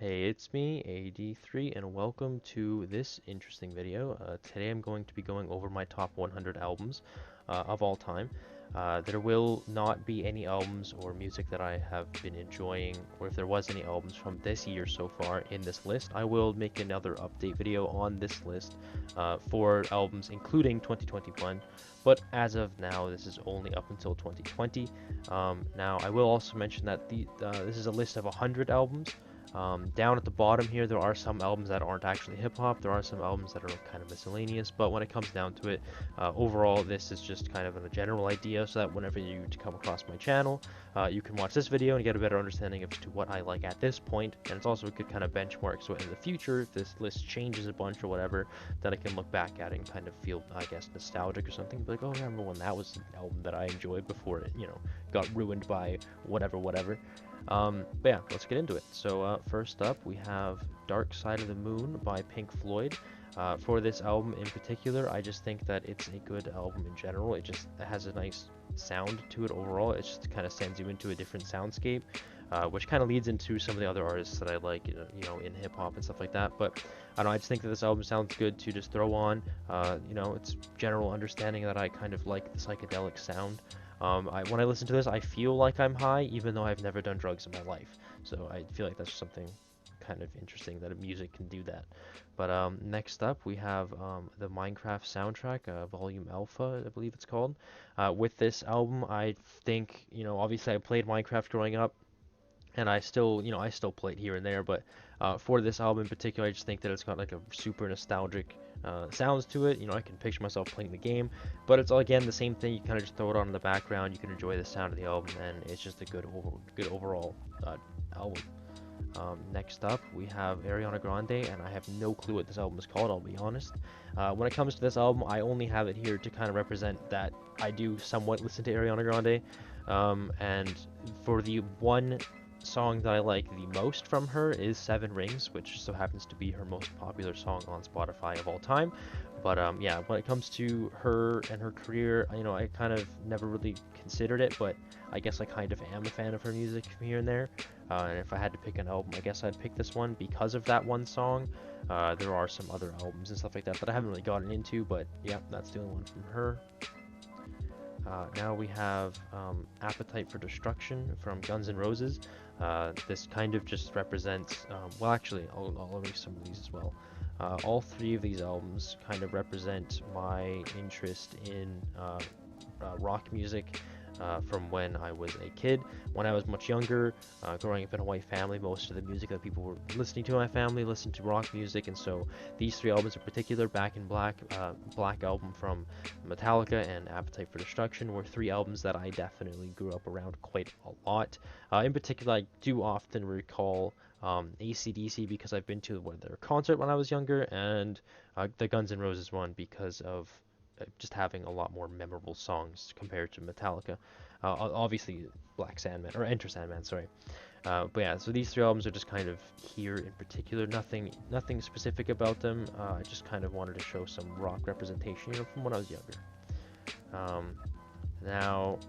Hey, it's me, eyyD3, and welcome to this interesting video. Today I'm going to be going over my top 100 albums of all time. There will not be any albums or music that I have been enjoying, or if there was any albums from this year so far in this list, I will make another update video on this list for albums including 2021. But as of now, this is only up until 2020. Now, I will also mention that this is a list of 100 albums. Down at the bottom here, there are some albums that aren't actually hip-hop, there are some albums that are kind of miscellaneous, but when it comes down to it, overall, this is just kind of a general idea, so that whenever you come across my channel, you can watch this video and get a better understanding of to what I like at this point, and it's also a good kind of benchmark, so in the future, if this list changes a bunch or whatever, then I can look back at it and kind of feel, I guess, nostalgic or something, be like, oh, I remember when that was an album that I enjoyed before it, got ruined by whatever. But yeah, let's get into it. So first up, we have Dark Side of the Moon by Pink Floyd. For this album in particular, I just think that it's a good album in general. It has a nice sound to it overall. It just kind of sends you into a different soundscape, which kind of leads into some of the other artists that I like, in hip hop and stuff like that. But I don't know, I just think that this album sounds good to just throw on. It's general understanding that I kind of like the psychedelic sound. When I listen to this, I feel like I'm high, even though I've never done drugs in my life. So I feel like that's something kind of interesting that music can do that. But next up, we have the Minecraft soundtrack, Volume Alpha, I believe it's called. With this album, I think, obviously I played Minecraft growing up, and I still play it here and there, but for this album in particular, I just think that it's got like a super nostalgic sounds to it. I can picture myself playing the game, but it's all again the same thing. You kind of just throw it on in the background. You can enjoy the sound of the album, and it's just a good overall album. Next up, we have Ariana Grande, and I have no clue what this album is called, I'll be honest. When it comes to this album, I only have it here to kind of represent that I do somewhat listen to Ariana Grande, and for the one song that I like the most from her is Seven Rings, which so happens to be her most popular song on Spotify of all time. But yeah, when it comes to her and her career, I kind of never really considered it, but I guess I kind of am a fan of her music from here and there. And if I had to pick an album, I guess I'd pick this one because of that one song. There are some other albums and stuff like that that I haven't really gotten into, but yeah, that's the only one from her. Now we have Appetite for Destruction from Guns N' Roses. This kind of just represents, well, actually, I'll erase some of these as well. All three of these albums kind of represent my interest in rock music from when I was a kid. When I was much younger, growing up in a white family, most of the music that people were listening to in my family listened to rock music, and so these three albums in particular, Back in Black, Black Album from Metallica, and Appetite for Destruction, were three albums that I definitely grew up around quite a lot. In particular, I do often recall AC/DC because I've been to their concert when I was younger, and the Guns N' Roses one because of just having a lot more memorable songs compared to Metallica. Obviously, Black Sandman, or Enter Sandman, sorry. But yeah, so these three albums are just kind of here in particular. Nothing specific about them. I just kind of wanted to show some rock representation, from when I was younger. Um, now,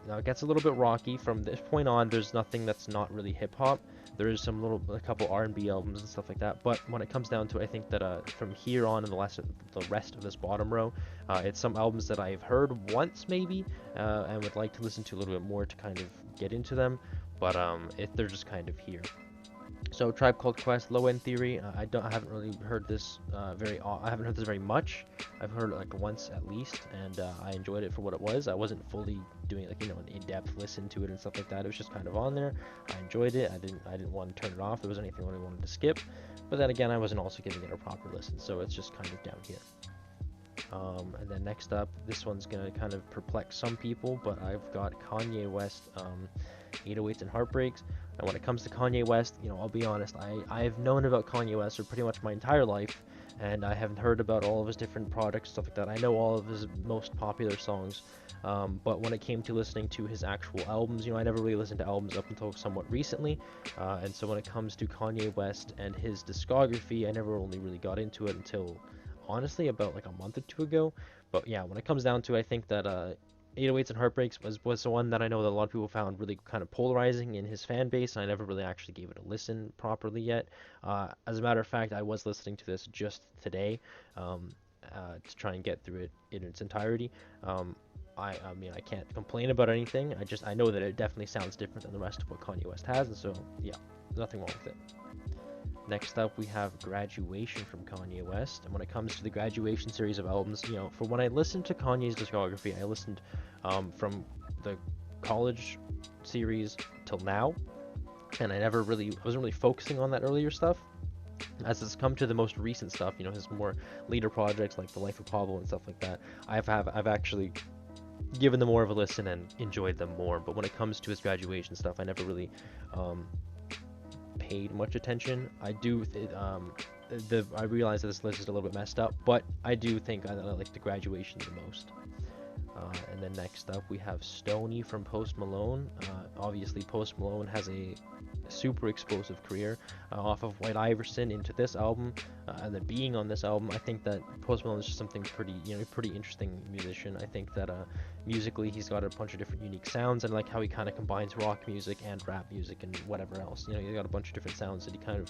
now it gets a little bit rocky. From this point on, there's nothing that's not really hip hop. There is a couple R&B albums and stuff like that. But when it comes down to it, I think that from here on in the rest of this bottom row, it's some albums that I've heard once maybe, and would like to listen to a little bit more to kind of get into them. But they're just kind of here. So Tribe Called Quest, Low End Theory. I haven't really heard this I haven't heard this very much. I've heard it like once at least, and I enjoyed it for what it was. I wasn't fully doing like an in-depth listen to it and stuff like that. It was just kind of on there. I enjoyed it. I didn't want to turn it off. There wasn't anything I really wanted to skip. But then again, I wasn't also giving it a proper listen, so it's just kind of down here. And then next up, this one's gonna kind of perplex some people, but I've got Kanye West, 808s and Heartbreaks. And when it comes to Kanye West, I'll be honest, I've known about Kanye West for pretty much my entire life, and I haven't heard about all of his different products, stuff like that. I know all of his most popular songs, but when it came to listening to his actual albums, I never really listened to albums up until somewhat recently, and so when it comes to Kanye West and his discography, I never only really got into it until honestly about like a month or two ago. But yeah, when it comes down to it, I think that 808s and Heartbreaks was the one that I know that a lot of people found really kind of polarizing in his fan base, and I never really actually gave it a listen properly yet. As a matter of fact, I was listening to this just today, um, to try and get through it in its entirety. Um, I mean, I can't complain about anything. I know that it definitely sounds different than the rest of what Kanye West has, and so yeah, nothing wrong with it. Next up, we have Graduation from Kanye West. And when it comes to the Graduation series of albums, for when I listened to Kanye's discography, I listened from the college series till now, and I wasn't really focusing on that earlier stuff. As it's come to the most recent stuff, his more later projects like The Life of Pablo and stuff like that, I've actually given them more of a listen and enjoyed them more. But when it comes to his Graduation stuff, I never really um, paid much attention. I realize that this list is a little bit messed up, but I do think I like the Graduation the most. And then next up we have Stoney from Post Malone. Obviously Post Malone has a super explosive career off of White Iverson into this album, and then being on this album. I think that Post Malone is just something pretty interesting musician. I think that musically he's got a bunch of different unique sounds, and I like how he kind of combines rock music and rap music and whatever else. He's got a bunch of different sounds that he kind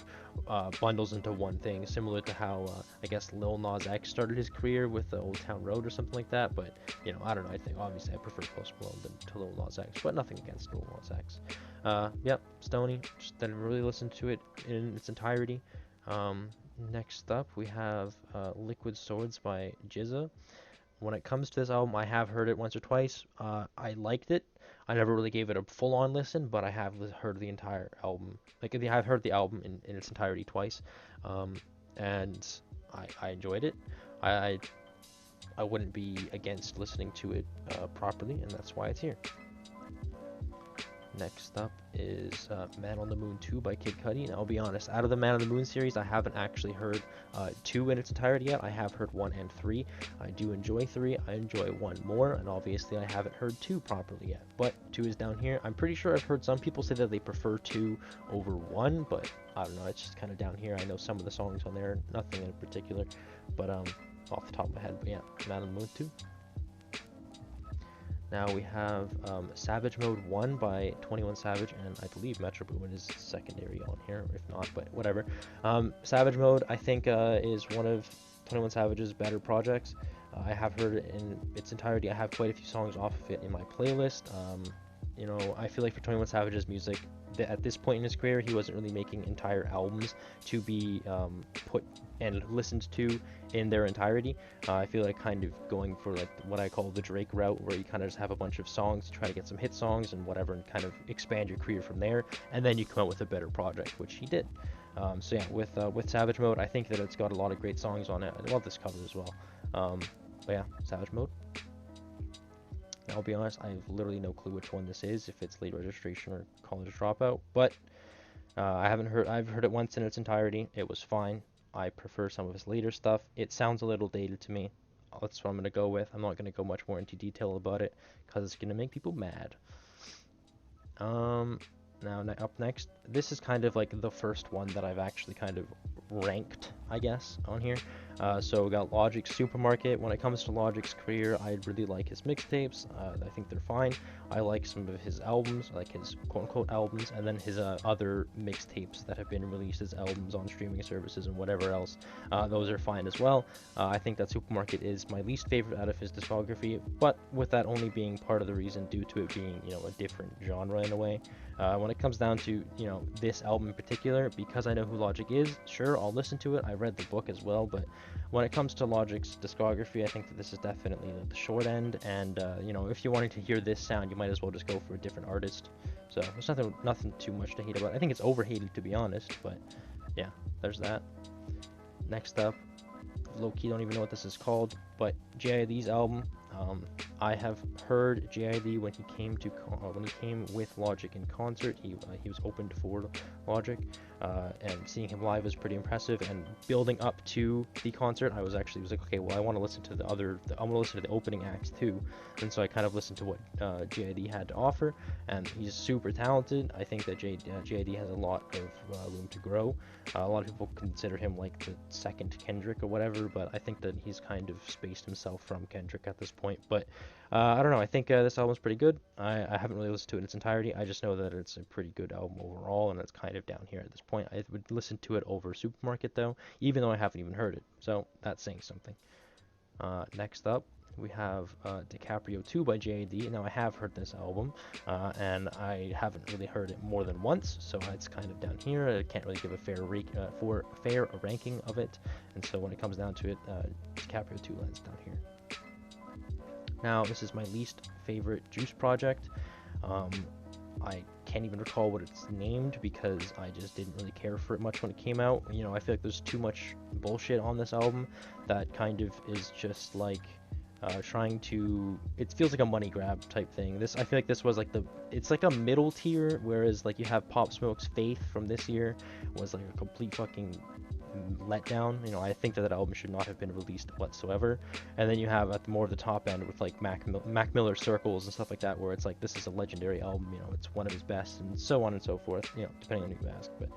of bundles into one thing, similar to how I guess Lil Nas X started his career with Old Town Road or something like that. But I don't know. I think obviously I prefer Post Malone to Lil Nas X, but nothing against Lil Nas X. Yep, Stoney. Just didn't really listen to it in its entirety. Next up, we have Liquid Swords by GZA. When it comes to this album, I have heard it once or twice. I liked it. I never really gave it a full-on listen, but I have heard the entire album. I've heard the album in its entirety twice, and I enjoyed it. I I wouldn't be against listening to it properly, and that's why it's here. Next up is Man on the Moon 2 by Kid Cudi. And I'll be honest, out of the Man on the Moon series, I haven't actually heard 2 in its entirety yet. I have heard 1 and 3. I do enjoy 3. I enjoy 1 more, and obviously I haven't heard 2 properly yet. But 2 is down here. I'm pretty sure I've heard some people say that they prefer 2 over 1, but I don't know, it's just kind of down here. I know some of the songs on there, nothing in particular, but off the top of my head, but yeah, Man on the Moon 2. Now we have Savage Mode 1 by 21 Savage, and I believe Metro Boomin is secondary on here, if not, but whatever. Savage Mode, I think, is one of 21 Savage's better projects. I have heard it in its entirety. I have quite a few songs off of it in my playlist. I feel like for 21 Savage's music, at this point in his career, he wasn't really making entire albums to be put and listened to in their entirety. I feel like kind of going for like what I call the Drake route, where you kind of just have a bunch of songs to try to get some hit songs and whatever, and kind of expand your career from there, and then you come out with a better project, which he did. So yeah, with Savage Mode, I think that it's got a lot of great songs on it. I love this cover as well. But yeah, Savage Mode. I'll be honest, I have literally no clue which one this is, if it's Late Registration or College Dropout, but I've heard it once in its entirety. It was fine. I prefer some of his later stuff. It sounds a little dated to me. That's what I'm going to go with. I'm not going to go much more into detail about it, because it's going to make people mad. Now up next, this is kind of like the first one that I've actually kind of ranked, I guess, on here. So we got Logic's Supermarket. When it comes to Logic's career, I really like his mixtapes. I think they're fine. I like some of his albums, like his quote-unquote albums, and then his other mixtapes that have been released as albums on streaming services and whatever else. Those are fine as well. I think that Supermarket is my least favorite out of his discography, but with that only being part of the reason due to it being, a different genre in a way. When it comes down to, this album in particular, because I know who Logic is, sure, I'll listen to it. I read the book as well, but when it comes to Logic's discography, I think that this is definitely the short end, and, if you're wanting to hear this sound, you might as well just go for a different artist. So there's nothing too much to hate about. I think it's overhated, to be honest, but yeah, there's that. Next up, low-key don't even know what this is called, but eyyD's album. I have heard eyyD when he came with Logic in concert. He was opened for Logic, and seeing him live was pretty impressive. And building up to the concert, I was like, okay, well, I want to listen to I want to listen to the opening acts too. And so I kind of listened to what eyyD had to offer, and he's super talented. I think that eyyD has a lot of room to grow. A lot of people consider him like the second Kendrick or whatever, but I think that he's kind of spaced himself from Kendrick at this point. But I don't know. I think this album's pretty good. I haven't really listened to it in its entirety. I just know that it's a pretty good album overall, and it's kind of down here at this point. I would listen to it over Supermarket though, even though I haven't even heard it. So that's saying something. Next up, we have DiCaprio 2 by eyyD. Now I have heard this album, and I haven't really heard it more than once, so it's kind of down here. I can't really give a fair ranking of it, and so when it comes down to it, DiCaprio 2 lands down here. Now, this is my least favorite Juice project. I can't even recall what it's named because I just didn't really care for it much when it came out. You know, I feel like there's too much bullshit on this album that kind of is just like trying to. It feels like a money grab type thing. I feel like this was like it's like a middle tier, whereas like you have Pop Smoke's Faith from this year was like a complete fucking letdown. You know, I think that album should not have been released whatsoever. And then you have at more of the top end with like Mac Miller Circles and stuff like that, where it's like this is a legendary album. You know, it's one of his best, and so on and so forth. You know, depending on who you ask. But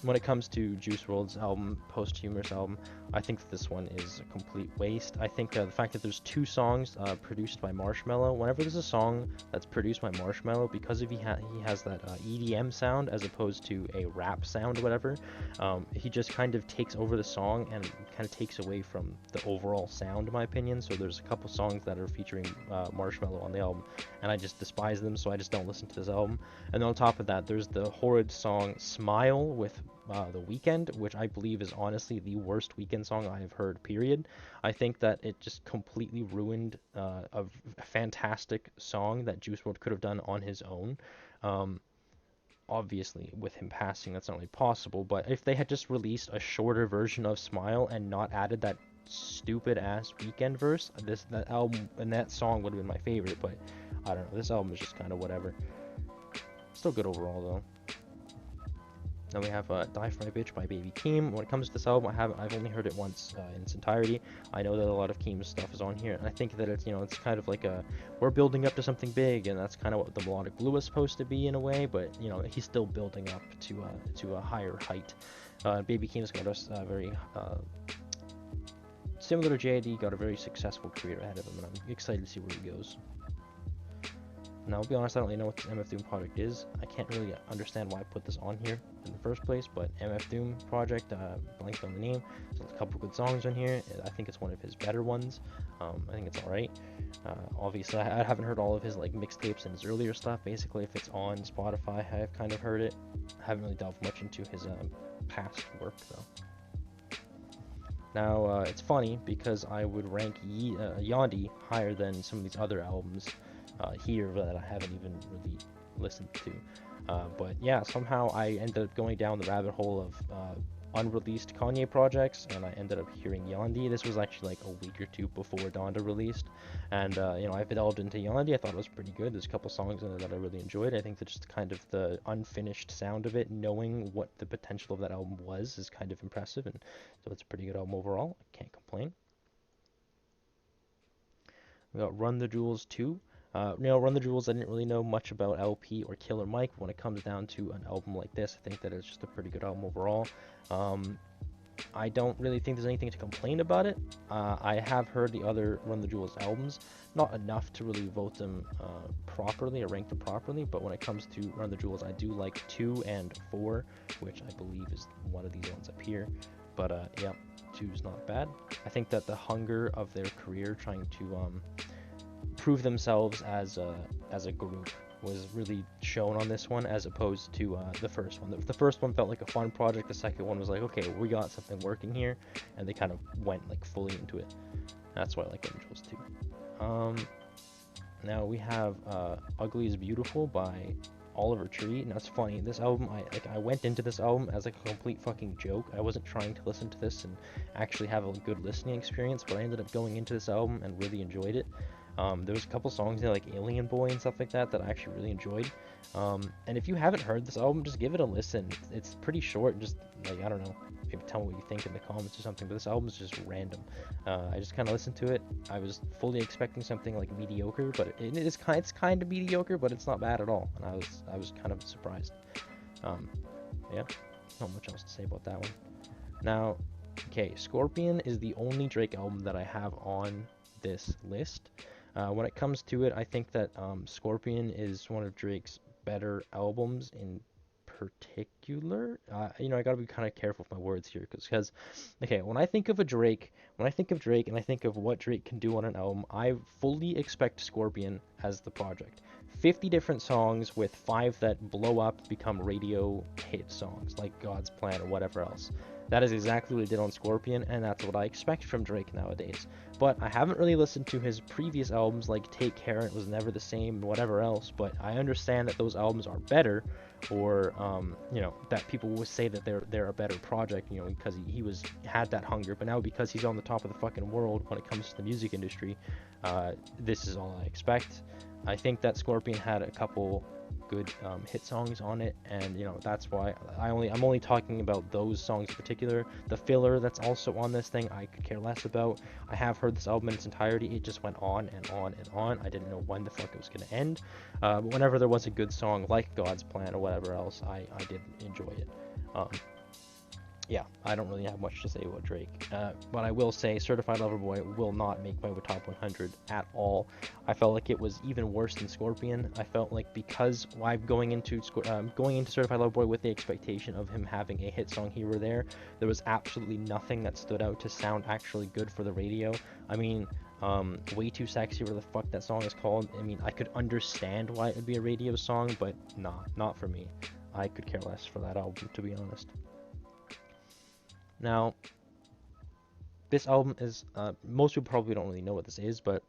when it comes to Juice WRLD's album, posthumous album, I think that this one is a complete waste. I think the fact that there's 2 songs produced by Marshmello. Whenever there's a song that's produced by Marshmello, because he has that EDM sound as opposed to a rap sound or whatever, he just kind of takes over the song and kind of takes away from the overall sound, in my opinion. So there's a couple songs that are featuring Marshmello on the album, and I just despise them, so I just don't listen to this album. And then on top of that, there's the horrid song Smile with The Weeknd, which I believe is honestly the worst Weeknd song I have heard, period. I think that it just completely ruined a fantastic song that Juice WRLD could have done on his own. Obviously, with him passing, that's not really possible, but if they had just released a shorter version of Smile and not added that stupid ass Weeknd verse, that album and that song would have been my favorite. But I don't know, this album is just kind of whatever. Still good overall though. Then we have Die For My Bitch by Baby Keem. When it comes to this album, I've only heard it once in its entirety. I know that a lot of Keem's stuff is on here, and I think that it's, you know, it's kind of like we're building up to something big, and that's kind of what the melodic glue is supposed to be in a way, but you know, he's still building up to a higher height. Baby Keem's got a very similar to eyyD, got a very successful career ahead of him, and I'm excited to see where he goes. Now, I'll be honest, I don't really know what this MF Doom project is. I can't really understand why I put this on here in the first place, but MF Doom project, blanked on the name. There's a couple good songs on here. I think it's one of his better ones. I think it's alright. Obviously, I haven't heard all of his like mixtapes and his earlier stuff. Basically, if it's on Spotify, I've kind of heard it. I haven't really delved much into his past work, though. Now, it's funny because I would rank eyyD higher than some of these other albums here that I haven't even really listened to. But yeah, somehow I ended up going down the rabbit hole of unreleased Kanye projects, and I ended up hearing eyyD. This was actually like a week or 2 before Donda released, and you know, I've delved into eyyD. I thought it was pretty good. There's a couple songs in it that I really enjoyed. I think that just kind of the unfinished sound of it, knowing what the potential of that album was, is kind of impressive, and so it's a pretty good album overall. I can't complain. We got Run the Jewels 2. You know, Run the Jewels, I didn't really know much about LP or Killer Mike. When it comes down to an album like this, I think that it's just a pretty good album overall. I don't really think there's anything to complain about it. I have heard the other Run the Jewels albums, not enough to really vote them properly or rank them properly, but when it comes to Run the Jewels, I do like 2 and 4, which I believe is one of these ones up here. But yeah, 2 is not bad. I think that the hunger of their career trying to prove themselves as a group was really shown on this one, as opposed to the first one. The first one felt like a fun project. The second one was like, okay, we got something working here, and they kind of went like fully into it. That's why I like Run the Jewels too. Now we have Ugly is Beautiful by Oliver Tree. Now it's funny, this album, I went into this album as like a complete fucking joke. I wasn't trying to listen to this and actually have a good listening experience, but I ended up going into this album and really enjoyed it. There was a couple songs there, like Alien Boy and stuff like that, that I actually really enjoyed. And if you haven't heard this album, just give it a listen. It's pretty short, just like, I don't know, maybe tell me what you think in the comments or something, but this album is just random. I just kind of listened to it. I was fully expecting something like mediocre, but it's kind of mediocre, but it's not bad at all, and I was kind of surprised. Yeah, not much else to say about that one. Now, okay, Scorpion is the only Drake album that I have on this list. When it comes to it, I think that Scorpion is one of Drake's better albums in particular. I gotta be kind of careful with my words here, because, okay, when I think of Drake and I think of what Drake can do on an album, I fully expect Scorpion as the project. 50 different songs with 5 that blow up, become radio hit songs, like God's Plan or whatever else. That is exactly what he did on Scorpion, and that's what I expect from Drake nowadays. But I haven't really listened to his previous albums, like Take Care, It Was Never the Same, and whatever else, but I understand that those albums are better, or that people would say that they're a better project, because he had that hunger. But now, because he's on the top of the fucking world when it comes to the music industry, this is all I expect. I think that Scorpion had a couple good hit songs on it, and that's why I'm only talking about those songs in particular. The filler that's also on this thing, I could care less about. I have heard this album in its entirety. It just went on and on and on. I didn't know when the fuck it was gonna end. But whenever there was a good song like God's Plan or whatever else, I did enjoy it. Yeah, I don't really have much to say about Drake, but I will say Certified Lover Boy will not make my top 100 at all. I felt like it was even worse than Scorpion. I felt like, because I'm going into Certified Lover Boy with the expectation of him having a hit song here or there was absolutely nothing that stood out to sound actually good for the radio. I mean, Way Too Sexy, whatever the fuck that song is called. I mean, I could understand why it would be a radio song, but not for me. I could care less for that album, to be honest. Now, this album is, most people probably don't really know what this is, but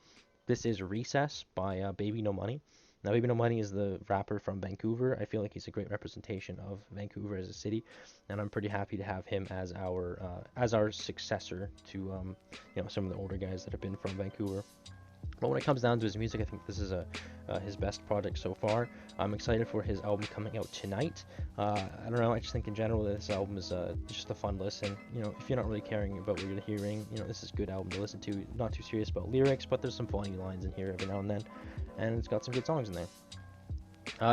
this is Recess by Baby No Money. Now, Baby No Money is the rapper from Vancouver. I feel like he's a great representation of Vancouver as a city, and I'm pretty happy to have him as our successor to some of the older guys that have been from Vancouver. But when it comes down to his music, I think this is his best project so far. I'm excited for his album coming out tonight. I don't know, I just think in general that this album is just a fun listen. If you're not really caring about what you're hearing, this is a good album to listen to. Not too serious about lyrics, but there's some funny lines in here every now and then, and it's got some good songs in there.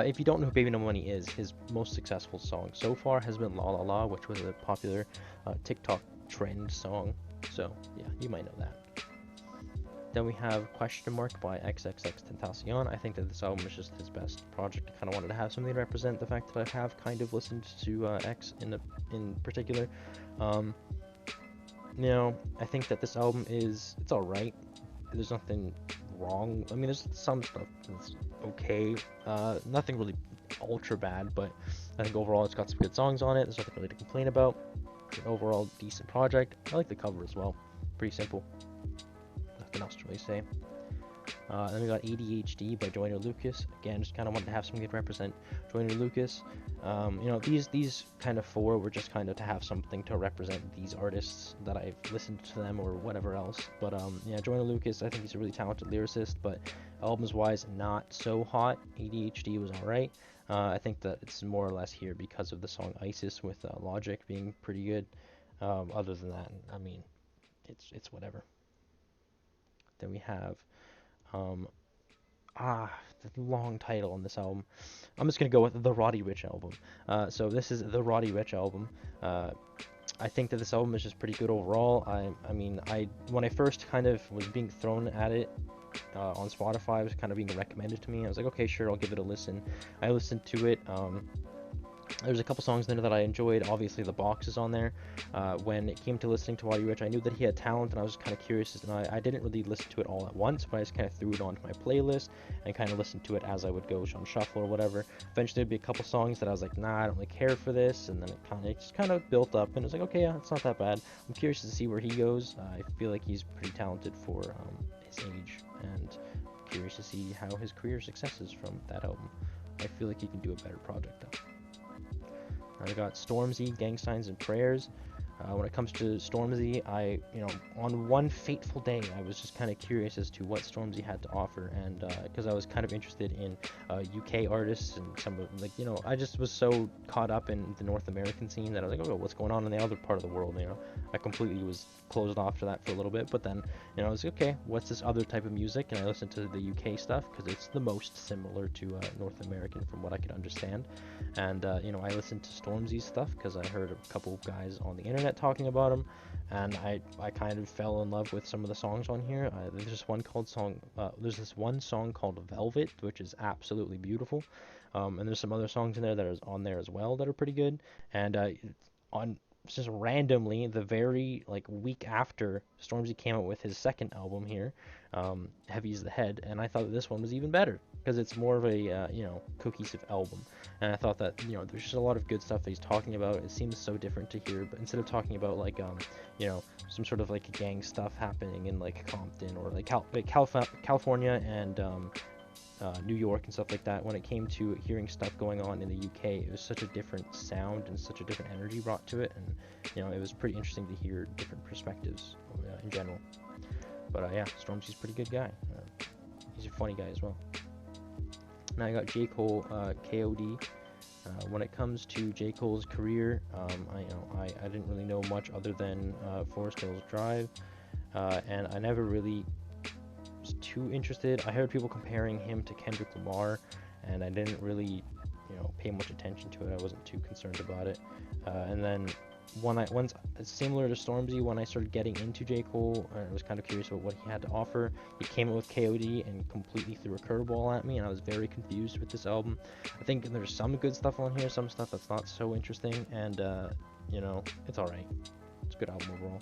If you don't know who Baby No Money is, his most successful song so far has been La La La, which was a popular TikTok trend song. So yeah, you might know that. Then we have Question Mark by XXXTentacion. I think that this album is just his best project. I kind of wanted to have something to represent the fact that I have kind of listened to X in particular. I think that this album it's alright. There's nothing wrong. I mean, there's some stuff that's okay. Nothing really ultra bad, but I think overall it's got some good songs on it. There's nothing really to complain about. It's an overall decent project. I like the cover as well. Pretty simple. Nothing else to really say. Then we got ADHD by Joyner Lucas. Again, just kind of wanted to have something to represent Joyner Lucas. These kind of 4 were just kind of to have something to represent these artists that I've listened to them or whatever else. But yeah, Joyner Lucas, I think he's a really talented lyricist, but albums-wise, not so hot. ADHD was alright. I think that it's more or less here because of the song Isis with Logic being pretty good. Other than that, I mean, it's whatever. Then we have the long title on this album. I'm just gonna go with the Roddy Ricch album. So this is the Roddy Ricch album. I think that this album is just pretty good overall. I mean, when I first kind of was being thrown at it on Spotify, it was kind of being recommended to me. I was like, okay, sure, I'll give it a listen. I listened to it. There's a couple songs in there that I enjoyed. Obviously, The Box is on there. When it came to listening to Roddy Ricch, I knew that he had talent, and I was kind of curious. And I didn't really listen to it all at once, but I just kind of threw it onto my playlist and kind of listened to it as I would go on shuffle or whatever. Eventually, there'd be a couple songs that I was like, nah, I don't really care for this, and then it just kind of built up, and it was like, okay, yeah, it's not that bad. I'm curious to see where he goes. I feel like he's pretty talented for his age, and curious to see how his career success is from that album. I feel like he can do a better project though. I got Stormzy, Gang Signs and Prayers. When it comes to Stormzy, on one fateful day, I was just kind of curious as to what Stormzy had to offer, and because I was kind of interested in UK artists and some of, I just was so caught up in the North American scene that I was like, oh, what's going on in the other part of the world, I completely was closed off to that for a little bit, but then, I was like, okay, what's this other type of music, and I listened to the UK stuff, because it's the most similar to North American from what I could understand, and, I listened to Stormzy's stuff, because I heard a couple of guys on the internet internet talking about him, and I kind of fell in love with some of the songs on here. There's this one song called Velvet, which is absolutely beautiful, and there's some other songs in there that are on there as well that are pretty good. And on just randomly, the very like week after Stormzy came out with his second album here, Heavy's the Head, and I thought that this one was even better because it's more of a cohesive album. And I thought that there's just a lot of good stuff that he's talking about. It seems so different to hear, but instead of talking about like some sort of like gang stuff happening in like Compton or like California and New York and stuff like that, when it came to hearing stuff going on in the UK, it was such a different sound and such a different energy brought to it, and it was pretty interesting to hear different perspectives in general. But yeah, Stormzy's a pretty good guy. He's a funny guy as well. Now I got J. Cole, KOD. When it comes to J. Cole's career, I didn't really know much other than Forest Hills Drive, and I never really was too interested. I heard people comparing him to Kendrick Lamar, and I didn't really pay much attention to it. I wasn't too concerned about it. And then once similar to Stormzy, when I started getting into J. Cole, I was kind of curious about what he had to offer. He came out with KOD and completely threw a curveball at me, and I was very confused with this album. I think there's some good stuff on here, some stuff that's not so interesting, and it's alright. It's a good album overall.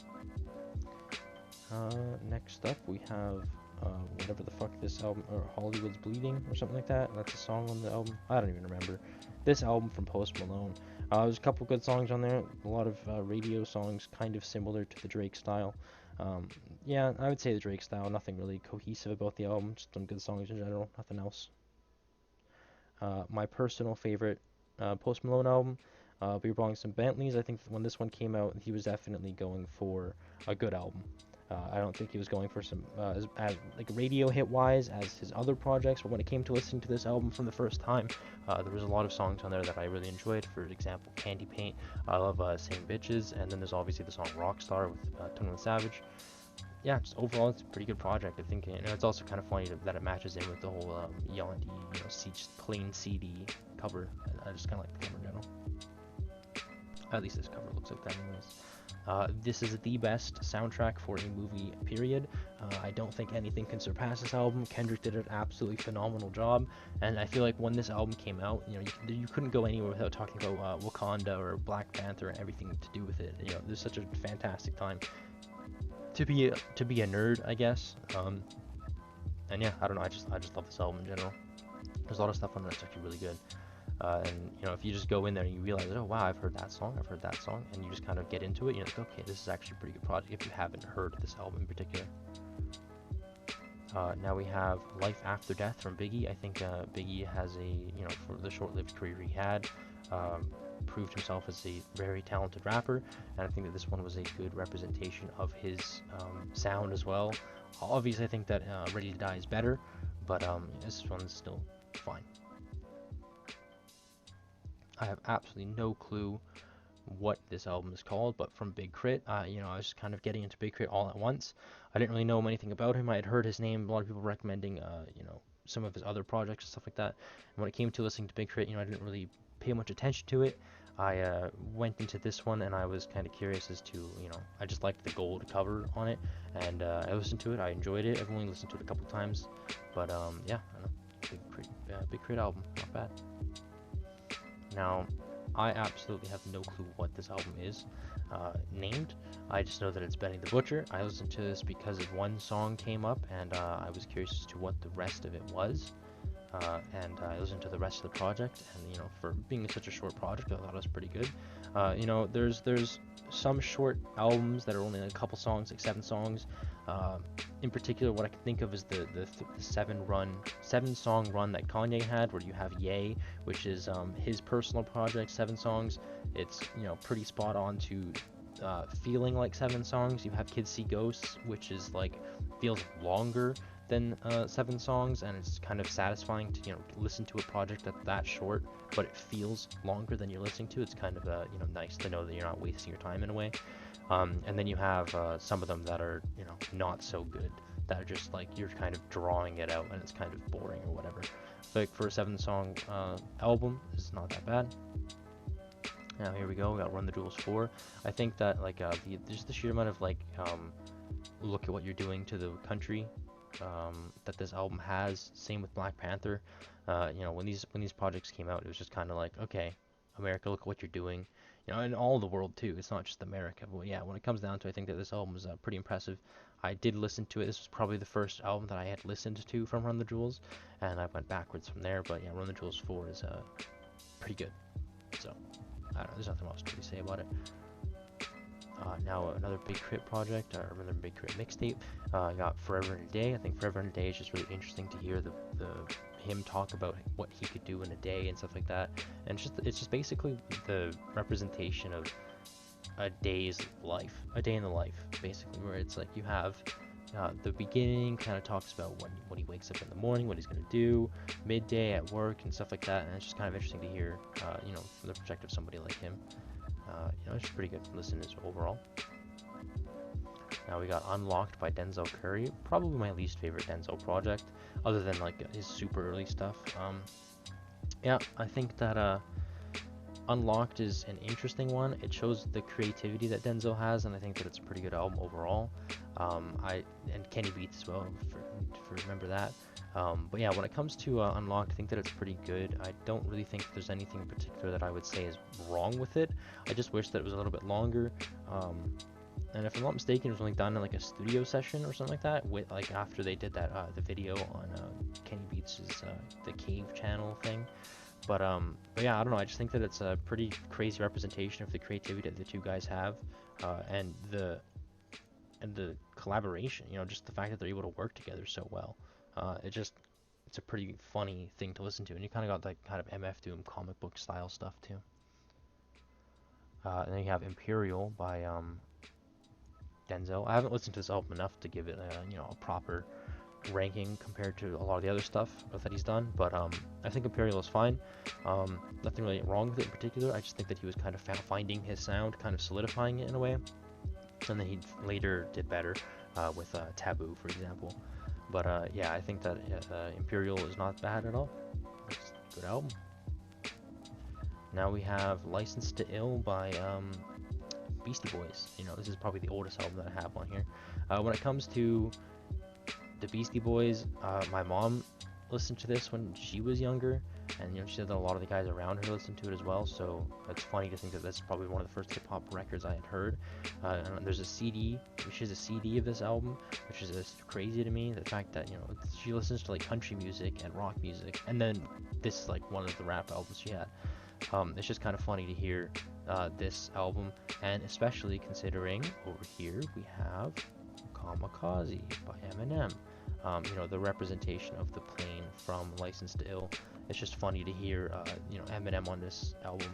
Next up we have whatever the fuck this album, or Hollywood's Bleeding or something like that. That's a song on the album. I don't even remember. This album from Post Malone. There's a couple good songs on there. A lot of radio songs, kind of similar to the Drake style. Yeah, I would say the Drake style. Nothing really cohesive about the album. Just some good songs in general. Nothing else. My personal favorite Post Malone album, Beer Bongs and Bentleys. I think when this one came out, he was definitely going for a good album. I don't think he was going for some as like radio hit wise as his other projects, but when it came to listening to this album from the first time, there was a lot of songs on there that I really enjoyed. For example, Candy Paint. I love Same Bitches, and then there's obviously the song Rockstar with 21 Savage. Yeah, just overall it's a pretty good project. I think it's also kind of funny that it matches in with the whole yachty, plain CD cover. I just kind of like the cover in general. At least this cover looks like that anyways. This is the best soundtrack for a movie, period. I don't think anything can surpass this album. Kendrick did an absolutely phenomenal job, and I feel like when this album came out, you couldn't go anywhere without talking about Wakanda or Black Panther and everything to do with it. There's such a fantastic time to be a nerd, I guess. And yeah, I don't know. I just love this album in general. There's a lot of stuff on there that's actually really good. And if you just go in there and you realize, oh wow, I've heard that song, and you just kind of get into it, you're like, okay, this is actually a pretty good project if you haven't heard this album in particular. Now we have Life After Death from Biggie. I think Biggie has for the short-lived career he had, proved himself as a very talented rapper, and I think that this one was a good representation of his sound as well. Obviously, I think that Ready to Die is better, but this one's still fine. I have absolutely no clue what this album is called, but from Big Crit, I was just kind of getting into Big Crit all at once. I didn't really know anything about him. I had heard his name, a lot of people recommending, some of his other projects and stuff like that. And when it came to listening to Big Crit, I didn't really pay much attention to it. I went into this one and I was kind of curious as to, I just liked the gold cover on it, and I listened to it. I enjoyed it. I've only listened to it a couple times, but yeah, I don't know. Big Crit album, not bad. Now, I absolutely have no clue what this album is named. I just know that it's Benny the Butcher. I listened to this because one song came up, and I was curious as to what the rest of it was. And I listened to the rest of the project, and for being such a short project, I thought it was pretty good. There's some short albums that are only like a couple songs, like 7 songs. In particular, what I can think of is the 7-song run that Kanye had, where you have Ye, which is his personal project, 7 songs. It's pretty spot on to feeling like 7 songs. You have Kids See Ghosts, which is like feels longer than 7 songs, and it's kind of satisfying to listen to a project that's that short, but it feels longer than you're listening to. It's kind of nice to know that you're not wasting your time in a way. And then you have some of them that are not so good, that are just like you're kind of drawing it out and it's kind of boring or whatever. Like for a 7-song album, it's not that bad. Now here we go. We got Run the Jewels 4. I think that like just the sheer amount of like look at what you're doing to the country that this album has. Same with Black Panther. You know, when these projects came out, it was just kind of like, okay, America, look at what you're doing. You know, and all the world too. It's not just America. But yeah, when it comes down to, I think that this album is pretty impressive. I did listen to it. This was probably the first album that I had listened to from Run the Jewels, and I went backwards from there. But yeah, Run the Jewels 4 is pretty good. So I don't know. There's nothing else to really say about it. Now another Big Crit project, or another Big Crit mixtape. I got Forever and a Day. I think Forever and a Day is just really interesting to hear him talk about what he could do in a day and stuff like that. And it's just basically the representation of a day's life, a day in the life, basically, where it's like you have the beginning kind of talks about when he wakes up in the morning, what he's gonna do, midday at work and stuff like that. And it's just kind of interesting to hear, you know, from the perspective of somebody like him. You know, it's pretty good listeners overall. Now we got Unlocked by Denzel Curry, probably my least favorite Denzel project, other than like his super early stuff. Yeah, I think that Unlocked is an interesting one. It shows the creativity that Denzel has, and I think that it's a pretty good album overall. And Kenny Beats as well, for remember that. But yeah, when it comes to Unlocked, I think that it's pretty good. I don't really think there's anything in particular that I would say is wrong with it. I just wish that it was a little bit longer. And if I'm not mistaken, it was only done in like a studio session or something like that. With like after they did that the video on Kenny Beats' the Cave channel thing. But yeah, I don't know. I just think that it's a pretty crazy representation of the creativity that the two guys have, and the collaboration. You know, just the fact that they're able to work together so well. It's a pretty funny thing to listen to, and you kind of got like kind of MF Doom comic book style stuff too. And then you have Imperial by Denzel. I haven't listened to this album enough to give it you know, a proper ranking compared to a lot of the other stuff that he's done, but I think Imperial is fine. Nothing really wrong with it in particular. I just think that he was kind of finding his sound, kind of solidifying it in a way, and then he later did better with Taboo, for example. But yeah, I think that Imperial is not bad at all. It's a good album. Now we have Licensed to Ill by Beastie Boys. You know, this is probably the oldest album that I have on here. When it comes to the Beastie Boys, my mom listened to this when she was younger, and you know, she said that a lot of the guys around her listened to it as well. So it's funny to think that that's probably one of the first hip hop records I had heard. And there's a CD, which is a CD of this album, which is just crazy to me. The fact that, you know, she listens to like country music and rock music, and then this is like one of the rap albums she had. It's just kind of funny to hear this album, and especially considering over here we have Kamikaze by Eminem. You know, the representation of the plane from Licensed to Ill. It's just funny to hear, you know, Eminem on this album.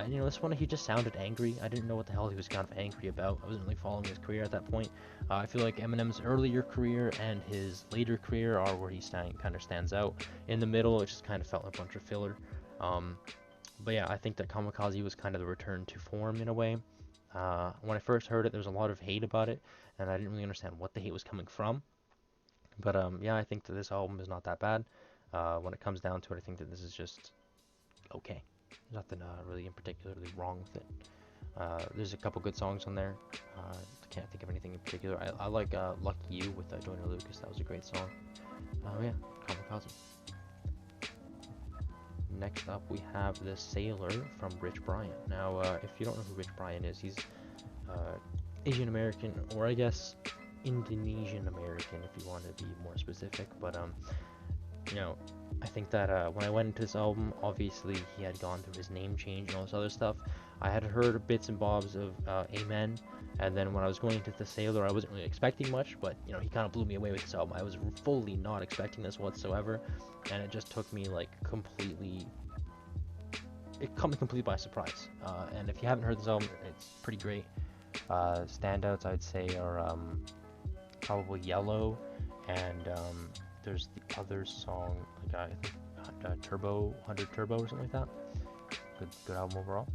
You know, this one, he just sounded angry. I didn't know what the hell he was kind of angry about. I wasn't really following his career at that point. I feel like Eminem's earlier career and his later career are where he kind of stands out. In the middle, it just kind of felt like a bunch of filler. But yeah, I think that Kamikaze was kind of the return to form in a way. When I first heard it, there was a lot of hate about it, and I didn't really understand what the hate was coming from. But yeah, I think that this album is not that bad. When it comes down to it, I think that this is just okay. Nothing really in particularly wrong with it. There's a couple good songs on there. I can't think of anything in particular. I like Lucky You with Joyner Lucas. That was a great song. Yeah, Kamikaze. Next up, we have The Sailor from Rich Brian. Now, if you don't know who Rich Brian is, he's Asian American, or I guess Indonesian American, if you want to be more specific. But you know, I think that when I went into this album, obviously he had gone through his name change and all this other stuff. I had heard bits and bobs of Amen, and then when I was going into The Sailor, I wasn't really expecting much, but you know, he kind of blew me away with this album. I was fully not expecting this whatsoever, and it just took me like it caught me completely by surprise. And if you haven't heard this album, it's pretty great. Standouts, I'd say, are probably Yellow, and there's the other song, like I think Turbo, 100 Turbo or something like that. Good album overall.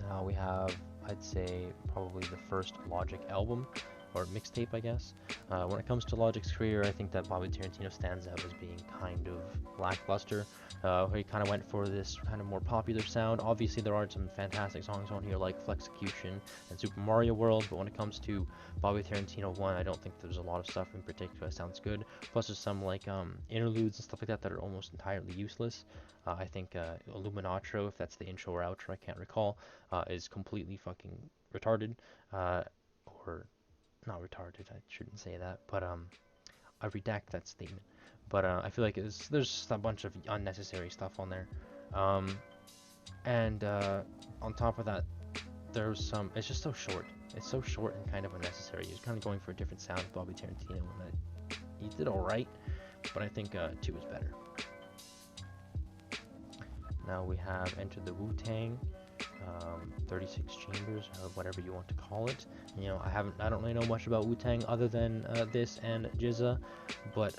Now we have, I'd say, probably the first Logic album, or mixtape, I guess. When it comes to Logic's career, I think that Bobby Tarantino stands out as being kind of lackluster. He kind of went for this kind of more popular sound. Obviously, there are some fantastic songs on here like Flexecution and Super Mario World, but when it comes to Bobby Tarantino 1, I don't think there's a lot of stuff in particular that sounds good. Plus, there's some like interludes and stuff like that that are almost entirely useless. I think Illuminatro, if that's the intro or outro, I can't recall, is completely fucking retarded. Or not retarded, I shouldn't say that, but I redact that statement. But I feel like there's just a bunch of unnecessary stuff on there. And on top of that, there's some, it's just so short. It's so short and kind of unnecessary. He's kind of going for a different sound with Bobby Tarantino, and that he did alright, but I think 2 is better. Now we have Enter the Wu-Tang, 36 Chambers, or whatever you want to call it. You know, I don't really know much about Wu-Tang other than this and GZA, but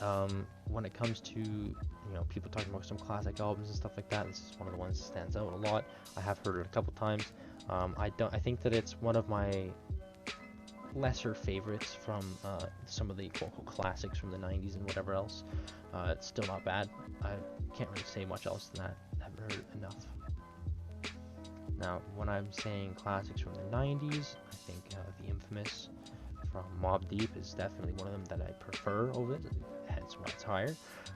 when it comes to, you know, people talking about some classic albums and stuff like that, this is one of the ones that stands out a lot. I have heard it a couple times. I think that it's one of my lesser favorites from some of the quote-unquote classics from the 90s and whatever else. It's still not bad. I can't really say much else than that. I haven't heard it enough. Now, when I'm saying classics from the 90s, I think the Infamous from Mobb Deep is definitely one of them that I prefer over it, hence why it's higher.